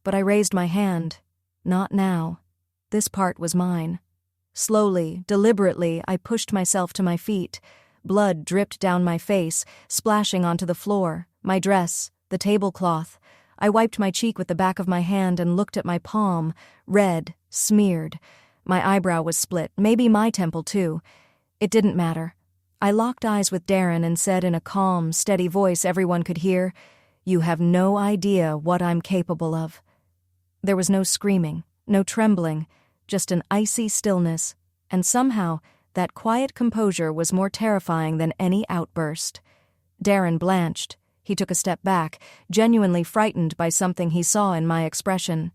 but I raised my hand. Not now. This part was mine. Slowly, deliberately, I pushed myself to my feet. Blood dripped down my face, splashing onto the floor, my dress, the tablecloth. I wiped my cheek with the back of my hand and looked at my palm, red, smeared. My eyebrow was split, maybe my temple too. It didn't matter. I locked eyes with Darren and said in a calm, steady voice everyone could hear, "You have no idea what I'm capable of." There was no screaming, no trembling, just an icy stillness, and somehow that quiet composure was more terrifying than any outburst. Darren blanched. He took a step back, genuinely frightened by something he saw in my expression.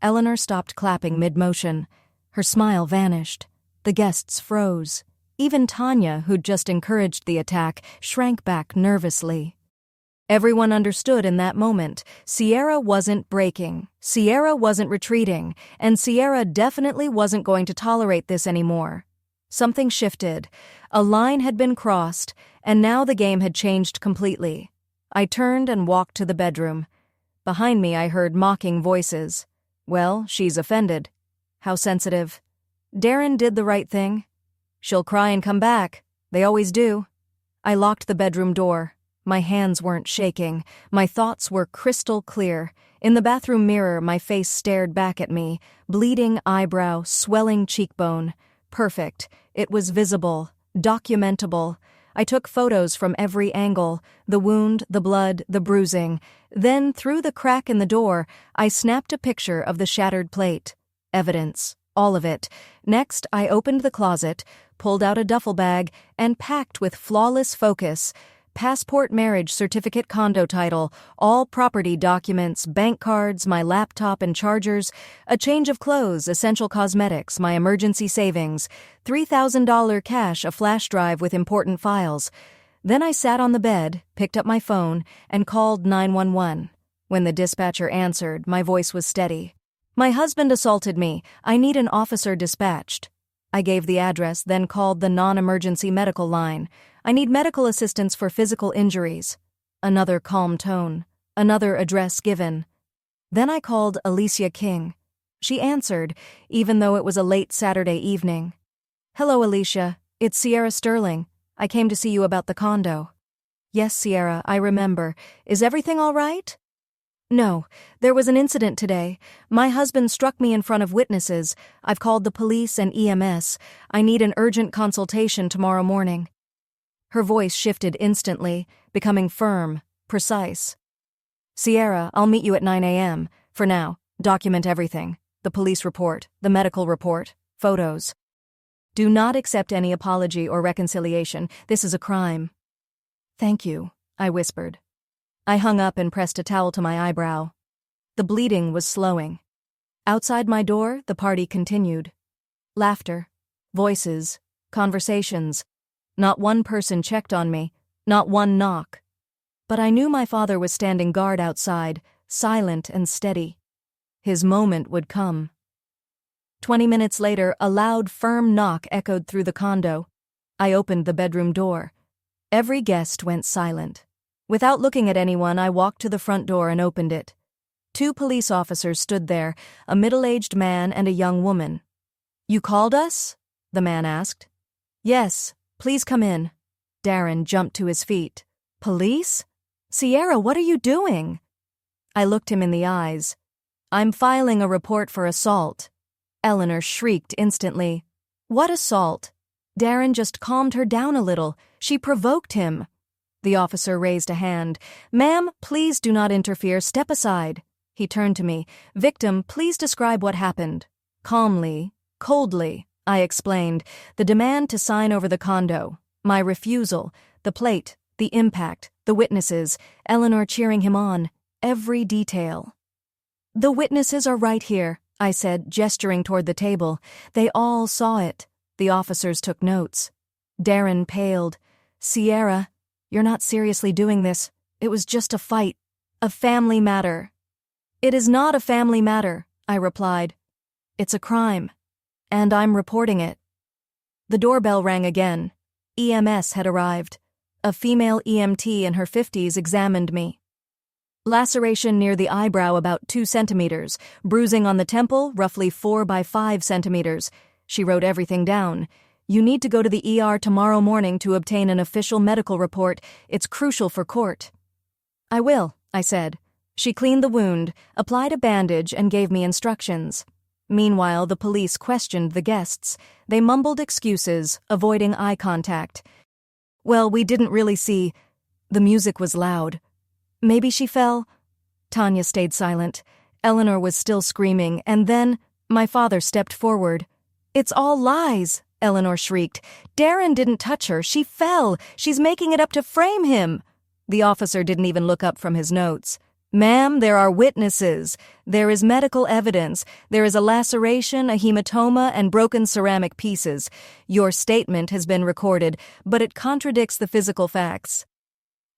Eleanor stopped clapping mid-motion. Her smile vanished. The guests froze. Even Tanya, who'd just encouraged the attack, shrank back nervously. Everyone understood in that moment. Sierra wasn't breaking. Sierra wasn't retreating. And Sierra definitely wasn't going to tolerate this anymore. Something shifted. A line had been crossed, and now the game had changed completely. I turned and walked to the bedroom. Behind me I heard mocking voices. Well, she's offended. How sensitive. Darren did the right thing. She'll cry and come back. They always do. I locked the bedroom door. My hands weren't shaking. My thoughts were crystal clear. In the bathroom mirror, my face stared back at me. Bleeding eyebrow, swelling cheekbone. Perfect. It was visible. Documentable. I took photos from every angle. The wound, the blood, the bruising. Then, through the crack in the door, I snapped a picture of the shattered plate. Evidence. All of it. Next, I opened the closet, pulled out a duffel bag, and packed with flawless focus. Passport, marriage certificate, condo title, all property documents, bank cards, my laptop and chargers, a change of clothes, essential cosmetics, my emergency savings, $3,000 cash, a flash drive with important files. Then I sat on the bed, picked up my phone, and called 911. When the dispatcher answered, my voice was steady. My husband assaulted me. I need an officer dispatched. I gave the address, then called the non-emergency medical line. I need medical assistance for physical injuries. Another calm tone. Another address given. Then I called Alicia King. She answered, even though it was a late Saturday evening. Hello, Alicia. It's Sierra Sterling. I came to see you about the condo. Yes, Sierra, I remember. Is everything all right? No, there was an incident today. My husband struck me in front of witnesses. I've called the police and EMS. I need an urgent consultation tomorrow morning. Her voice shifted instantly, becoming firm, precise. Sierra, I'll meet you at 9 a.m. For now, document everything. The police report, the medical report, photos. Do not accept any apology or reconciliation. This is a crime. Thank you, I whispered. I hung up and pressed a towel to my eyebrow. The bleeding was slowing. Outside my door, the party continued. Laughter, voices, conversations. Not one person checked on me, not one knock. But I knew my father was standing guard outside, silent and steady. His moment would come. 20 minutes later, a loud, firm knock echoed through the condo. I opened the bedroom door. Every guest went silent. Without looking at anyone, I walked to the front door and opened it. 2 police officers stood there, a middle-aged man and a young woman. You called us? The man asked. Yes, please come in. Darren jumped to his feet. Police? Sierra, what are you doing? I looked him in the eyes. I'm filing a report for assault. Eleanor shrieked instantly. What assault? Darren just calmed her down a little. She provoked him. The officer raised a hand. Ma'am, please do not interfere. Step aside. He turned to me. Victim, please describe what happened. Calmly, coldly, I explained. The demand to sign over the condo. My refusal. The plate. The impact. The witnesses. Eleanor cheering him on. Every detail. The witnesses are right here, I said, gesturing toward the table. They all saw it. The officers took notes. Darren paled. Sierra, you're not seriously doing this. It was just a fight. A family matter. It is not a family matter, I replied. It's a crime. And I'm reporting it. The doorbell rang again. EMS had arrived. A female EMT in her 50s examined me. Laceration near the eyebrow about 2 centimeters. Bruising on the temple, roughly 4 by 5 centimeters. She wrote everything down. You need to go to the ER tomorrow morning to obtain an official medical report. It's crucial for court. I will, I said. She cleaned the wound, applied a bandage, and gave me instructions. Meanwhile, the police questioned the guests. They mumbled excuses, avoiding eye contact. Well, we didn't really see. The music was loud. Maybe she fell. Tanya stayed silent. Eleanor was still screaming, and then my father stepped forward. It's all lies, Eleanor shrieked. Darren didn't touch her. She fell. She's making it up to frame him. The officer didn't even look up from his notes. Ma'am, there are witnesses. There is medical evidence. There is a laceration, a hematoma, and broken ceramic pieces. Your statement has been recorded, but it contradicts the physical facts.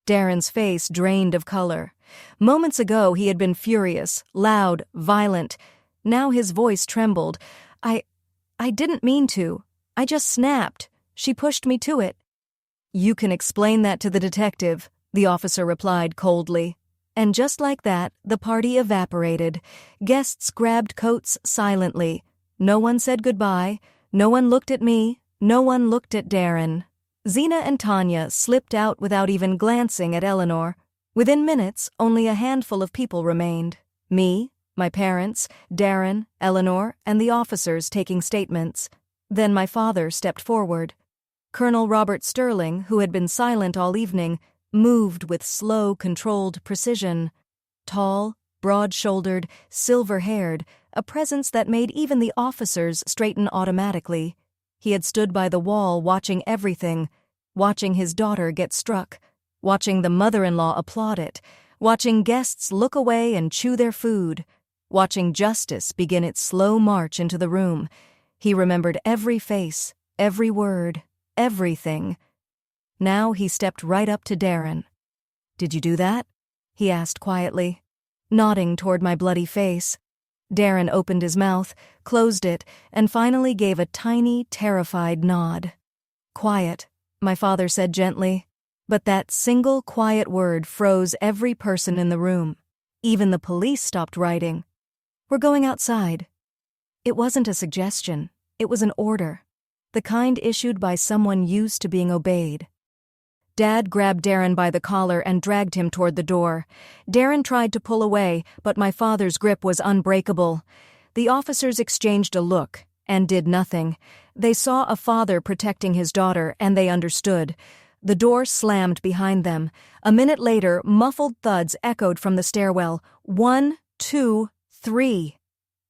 Darren's face drained of color. Moments ago, he had been furious, loud, violent. Now his voice trembled. I didn't mean to. I just snapped. She pushed me to it. You can explain that to the detective, the officer replied coldly. And just like that, the party evaporated. Guests grabbed coats silently. No one said goodbye. No one looked at me. No one looked at Darren. Zena and Tanya slipped out without even glancing at Eleanor. Within minutes, only a handful of people remained. Me, my parents, Darren, Eleanor, and the officers taking statements. Then my father stepped forward. Colonel Robert Sterling, who had been silent all evening, moved with slow, controlled precision. Tall, broad-shouldered, silver-haired, a presence that made even the officers straighten automatically. He had stood by the wall watching everything, watching his daughter get struck, watching the mother-in-law applaud it, watching guests look away and chew their food, watching justice begin its slow march into the room. He remembered every face, every word, everything. Now he stepped right up to Darren. "Did you do that?" he asked quietly, nodding toward my bloody face. Darren opened his mouth, closed it, and finally gave a tiny, terrified nod. "Quiet," my father said gently. But that single quiet word froze every person in the room. Even the police stopped writing. "We're going outside." It wasn't a suggestion. It was an order. The kind issued by someone used to being obeyed. Dad grabbed Darren by the collar and dragged him toward the door. Darren tried to pull away, but my father's grip was unbreakable. The officers exchanged a look and did nothing. They saw a father protecting his daughter, and they understood. The door slammed behind them. A minute later, muffled thuds echoed from the stairwell. 1, 2, 3.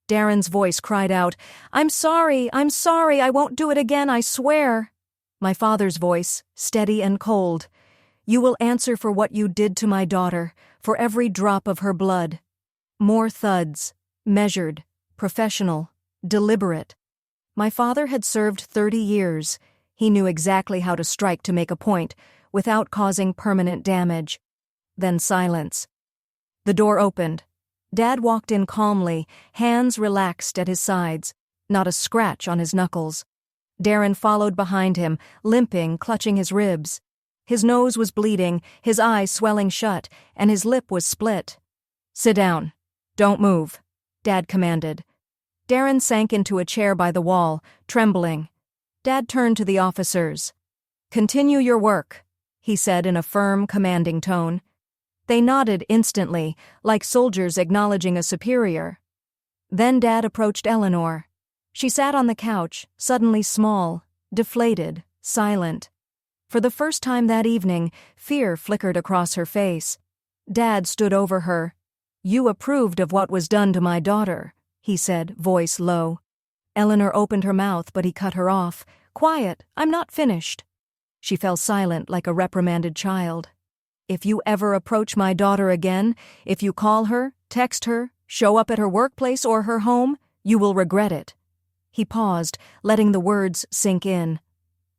Darren's voice cried out, I'm sorry, I won't do it again, I swear." My father's voice, steady and cold, "You will answer for what you did to my daughter, for every drop of her blood." More thuds, measured, professional, deliberate. My father had served 30 years. He knew exactly how to strike to make a point, without causing permanent damage. Then silence. The door opened. Dad walked in calmly, hands relaxed at his sides, not a scratch on his knuckles. Darren followed behind him, limping, clutching his ribs. His nose was bleeding, his eyes swelling shut, and his lip was split. "Sit down. Don't move," Dad commanded. Darren sank into a chair by the wall, trembling. Dad turned to the officers. "Continue your work," he said in a firm, commanding tone. They nodded instantly, like soldiers acknowledging a superior. Then Dad approached Eleanor. She sat on the couch, suddenly small, deflated, silent. For the first time that evening, fear flickered across her face. Dad stood over her. "You approved of what was done to my daughter," he said, voice low. Eleanor opened her mouth, but he cut her off. "Quiet, I'm not finished." She fell silent like a reprimanded child. "If you ever approach my daughter again, if you call her, text her, show up at her workplace or her home, you will regret it." He paused, letting the words sink in.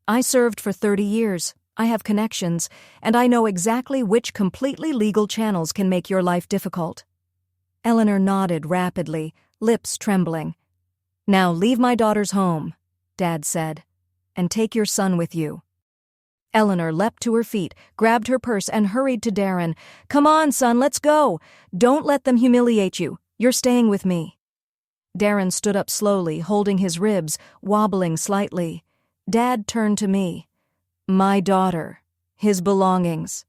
"I served for 30 years. I have connections, and I know exactly which completely legal channels can make your life difficult." Eleanor nodded rapidly, lips trembling. "Now leave my daughter's home," Dad said, "and take your son with you." Eleanor leapt to her feet, grabbed her purse, and hurried to Darren. "Come on, son, let's go. Don't let them humiliate you. You're staying with me." Darren stood up slowly, holding his ribs, wobbling slightly. Dad turned to me. "My daughter. His belongings."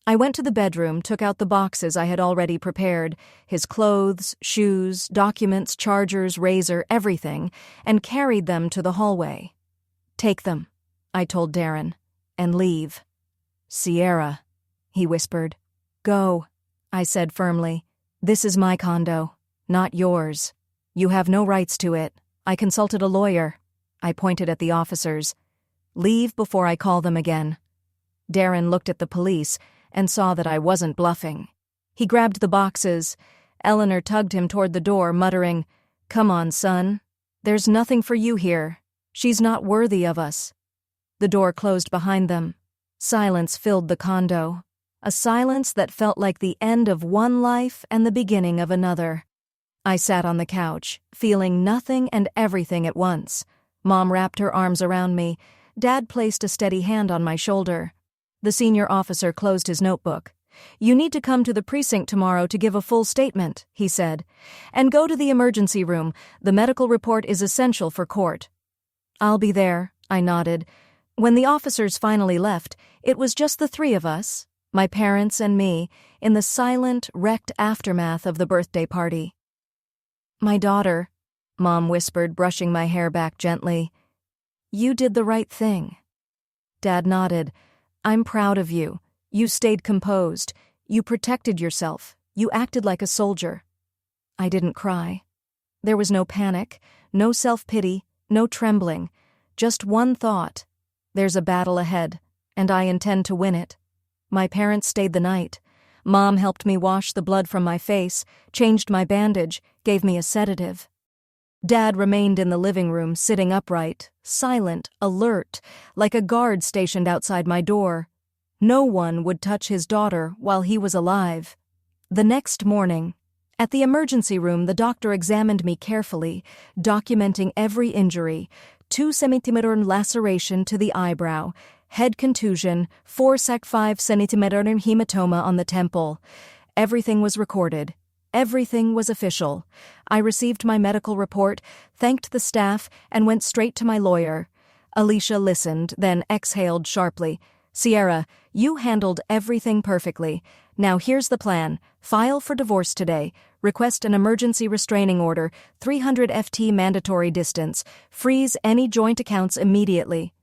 I went to the bedroom, took out the boxes I had already prepared, his clothes, shoes, documents, chargers, razor, everything, and carried them to the hallway. "Take them," I told Darren, "and leave." "Sierra," he whispered. "Go," I said firmly. "This is my condo, not yours. You have no rights to it. I consulted a lawyer." I pointed at the officers. "Leave before I call them again." Darren looked at the police and saw that I wasn't bluffing. He grabbed the boxes. Eleanor tugged him toward the door, muttering, "Come on, son. There's nothing for you here. She's not worthy of us." The door closed behind them. Silence filled the condo. A silence that felt like the end of one life and the beginning of another. I sat on the couch, feeling nothing and everything at once. Mom wrapped her arms around me. Dad placed a steady hand on my shoulder. The senior officer closed his notebook. "You need to come to the precinct tomorrow to give a full statement," he said. "And go to the emergency room. The medical report is essential for court." "I'll be there," I nodded. When the officers finally left, it was just the three of us, my parents and me, in the silent, wrecked aftermath of the birthday party. "My daughter," Mom whispered, brushing my hair back gently. "You did the right thing." Dad nodded. "I'm proud of you. You stayed composed. You protected yourself. You acted like a soldier." I didn't cry. There was no panic, no self-pity, no trembling. Just one thought. There's a battle ahead, and I intend to win it. My parents stayed the night. Mom helped me wash the blood from my face, changed my bandage, gave me a sedative. Dad remained in the living room, sitting upright, silent, alert, like a guard stationed outside my door. No one would touch his daughter while he was alive. The next morning, at the emergency room, the doctor examined me carefully, documenting every injury: 2 centimeter laceration to the eyebrow, head contusion, 4-5 centimeter hematoma on the temple. Everything was recorded. Everything was official. I received my medical report, thanked the staff, and went straight to my lawyer. Alicia listened, then exhaled sharply. "Sierra, you handled everything perfectly. Now here's the plan. File for divorce today. Request an emergency restraining order, 300 FT mandatory distance. Freeze any joint accounts immediately."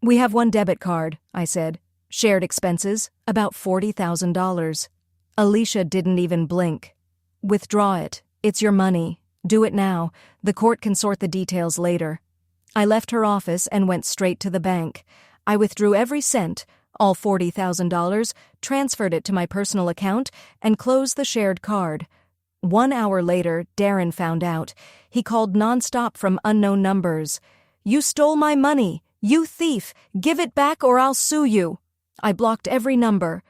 "We have one debit card," I said. "Shared expenses, about $40,000. Alicia didn't even blink. "Withdraw it. It's your money. Do it now. The court can sort the details later." I left her office and went straight to the bank. I withdrew every cent, all $40,000, transferred it to my personal account, and closed the shared card. 1 hour later, Darren found out. He called nonstop from unknown numbers. "You stole my money! You thief! Give it back or I'll sue you!" I blocked every number.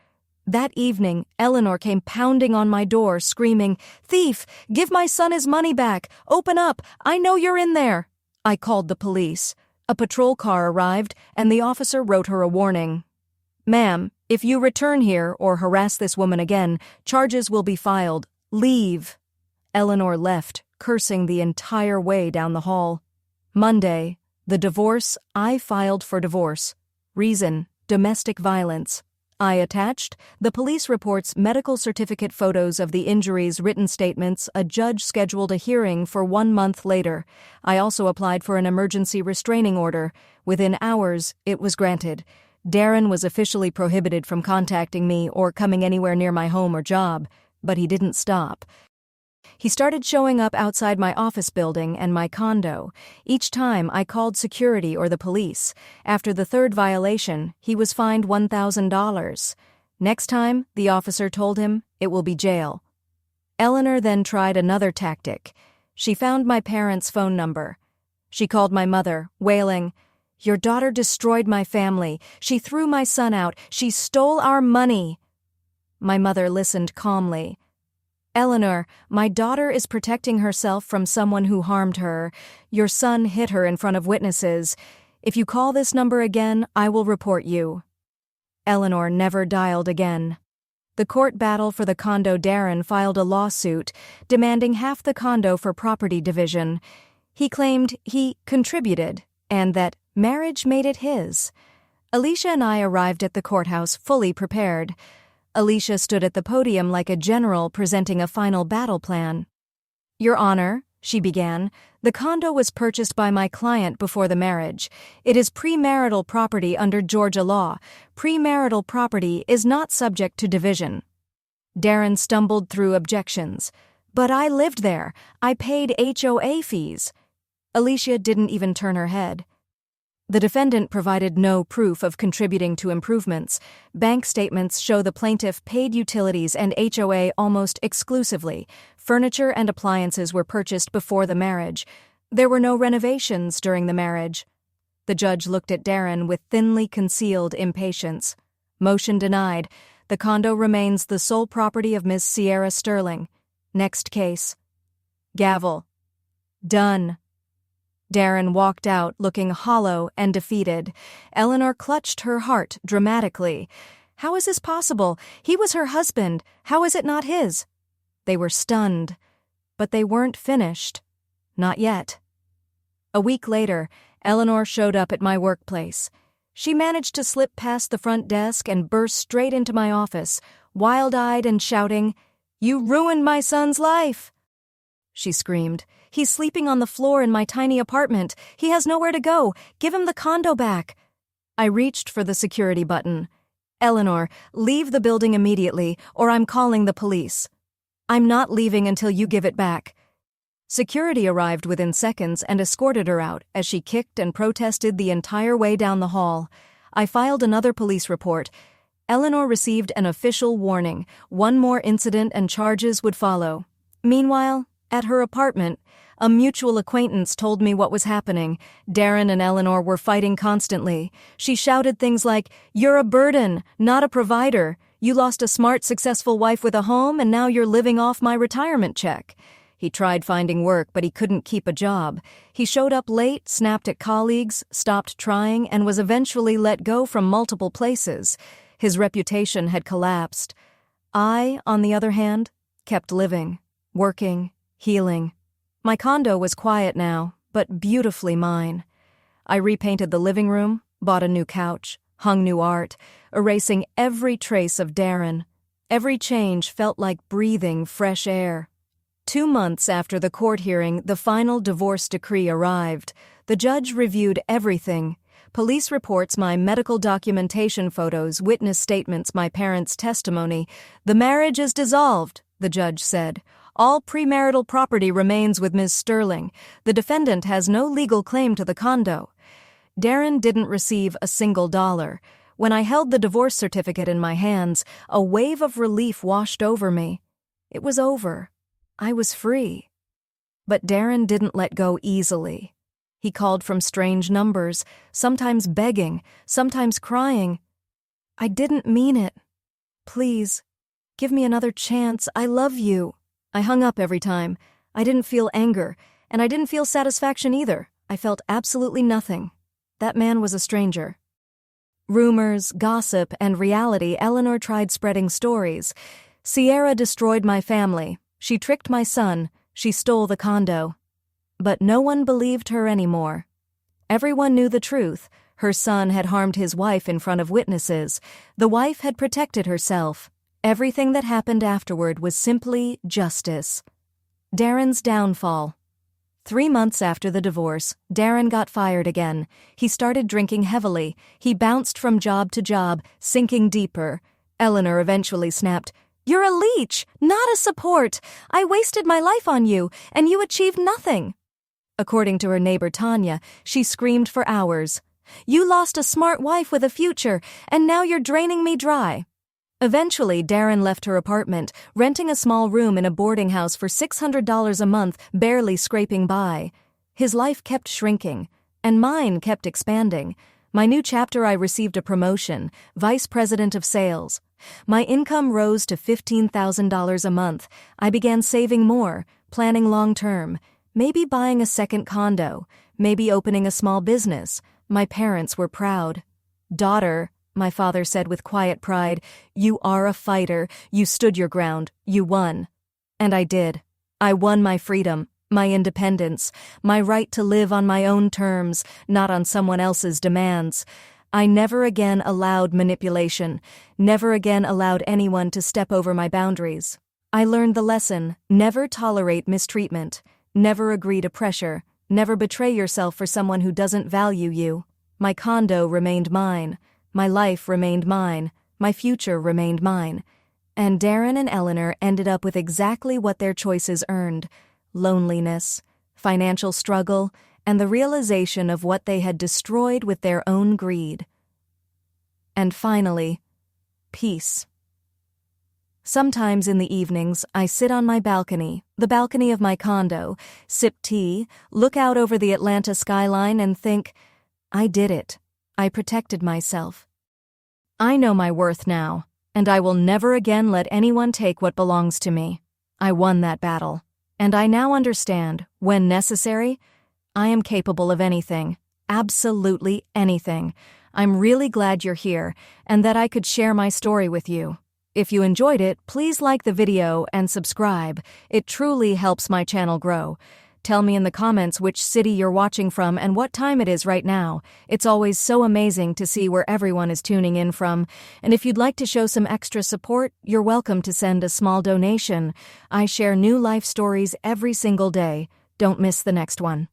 That evening, Eleanor came pounding on my door, screaming, "Thief! Give my son his money back! Open up! I know you're in there!" I called the police. A patrol car arrived, and the officer wrote her a warning. "Ma'am, if you return here or harass this woman again, charges will be filed. Leave." Eleanor left, cursing the entire way down the hall. Monday, the divorce. I filed for divorce. Reason: domestic violence. I attached the police reports, medical certificate, photos of the injuries, written statements. A judge scheduled a hearing for 1 month later. I also applied for an emergency restraining order. Within hours, it was granted. Darren was officially prohibited from contacting me or coming anywhere near my home or job, but he didn't stop. He started showing up outside my office building and my condo. Each time I called security or the police. After the third violation, he was fined $1,000. Next time, the officer told him, it will be jail. Eleanor then tried another tactic. She found my parents' phone number. She called my mother, wailing, "Your daughter destroyed my family. She threw my son out. She stole our money." My mother listened calmly. "Eleanor, my daughter is protecting herself from someone who harmed her. Your son hit her in front of witnesses. If you call this number again, I will report you." Eleanor never dialed again. The court battle for the condo. Darren filed a lawsuit demanding half the condo for property division. He claimed he contributed and that marriage made it his. Alicia and I arrived at the courthouse fully prepared. Alicia stood at the podium like a general presenting a final battle plan. "Your Honor," she began, "the condo was purchased by my client before the marriage. It is premarital property under Georgia law. Premarital property is not subject to division." Darren stumbled through objections. "But I lived there. I paid HOA fees." Alicia didn't even turn her head. The defendant provided no proof of contributing to improvements. Bank statements show the plaintiff paid utilities and HOA almost exclusively. Furniture and appliances were purchased before the marriage. There were no renovations during the marriage. The judge looked at Darren with thinly concealed impatience. Motion denied. The condo remains the sole property of Ms. Sierra Sterling. Next case. Gavel. Done. Darren walked out looking hollow and defeated. Eleanor clutched her heart dramatically. How is this possible? He was her husband. How is it not his? They were stunned, but they weren't finished. Not yet. A week later, Eleanor showed up at my workplace. She managed to slip past the front desk and burst straight into my office, wild-eyed and shouting, "You ruined my son's life!" She screamed. "He's sleeping on the floor in my tiny apartment. He has nowhere to go. Give him the condo back." I reached for the security button. "Eleanor, leave the building immediately, or I'm calling the police." "I'm not leaving until you give it back." Security arrived within seconds and escorted her out as she kicked and protested the entire way down the hall. I filed another police report. Eleanor received an official warning. One more incident and charges would follow. Meanwhile, at her apartment, a mutual acquaintance told me what was happening. Darren and Eleanor were fighting constantly. She shouted things like, "You're a burden, not a provider. You lost a smart, successful wife with a home, and now you're living off my retirement check." He tried finding work, but he couldn't keep a job. He showed up late, snapped at colleagues, stopped trying, and was eventually let go from multiple places. His reputation had collapsed. I, on the other hand, kept living, working, healing. My condo was quiet now, but beautifully mine. I repainted the living room, bought a new couch, hung new art, erasing every trace of Darren. Every change felt like breathing fresh air. 2 months after the court hearing, the final divorce decree arrived. The judge reviewed everything. Police reports, my medical documentation photos, witness statements, my parents' testimony. "The marriage is dissolved," the judge said. "All premarital property remains with Ms. Sterling. The defendant has no legal claim to the condo." Darren didn't receive a single dollar. When I held the divorce certificate in my hands, a wave of relief washed over me. It was over. I was free. But Darren didn't let go easily. He called from strange numbers, sometimes begging, sometimes crying. "I didn't mean it. Please, give me another chance. I love you." I hung up every time. I didn't feel anger, and I didn't feel satisfaction either. I felt absolutely nothing. That man was a stranger. Rumors, gossip, and reality, Eleanor tried spreading stories. Sierra destroyed my family. She tricked my son. She stole the condo. But no one believed her anymore. Everyone knew the truth. Her son had harmed his wife in front of witnesses. The wife had protected herself. Everything that happened afterward was simply justice. Darren's downfall. 3 months after the divorce, Darren got fired again. He started drinking heavily. He bounced from job to job, sinking deeper. Eleanor eventually snapped, "You're a leech, not a support. I wasted my life on you, and you achieved nothing." According to her neighbor Tanya, she screamed for hours. "You lost a smart wife with a future, and now you're draining me dry." Eventually, Darren left her apartment, renting a small room in a boarding house for $600 a month, barely scraping by. His life kept shrinking, and mine kept expanding. My new chapter, I received a promotion, vice president of sales. My income rose to $15,000 a month. I began saving more, planning long-term, maybe buying a second condo, maybe opening a small business. My parents were proud. "Daughter," my father said with quiet pride, "you are a fighter. You stood your ground. You won." And I did. I won my freedom, my independence, my right to live on my own terms, not on someone else's demands. I never again allowed manipulation, never again allowed anyone to step over my boundaries. I learned the lesson: never tolerate mistreatment, never agree to pressure, never betray yourself for someone who doesn't value you. My condo remained mine. My life remained mine. My future remained mine. And Darren and Eleanor ended up with exactly what their choices earned: loneliness, financial struggle, and the realization of what they had destroyed with their own greed. And finally, peace. Sometimes in the evenings, I sit on my balcony, the balcony of my condo, sip tea, look out over the Atlanta skyline and think, I did it. I protected myself. I know my worth now, and I will never again let anyone take what belongs to me. I won that battle, and I now understand, when necessary, I am capable of anything, absolutely anything. I'm really glad you're here and that I could share my story with you. If you enjoyed it, please like the video and subscribe. It truly helps my channel grow. Tell me in the comments which city you're watching from and what time it is right now. It's always so amazing to see where everyone is tuning in from. And if you'd like to show some extra support, you're welcome to send a small donation. I share new life stories every single day. Don't miss the next one.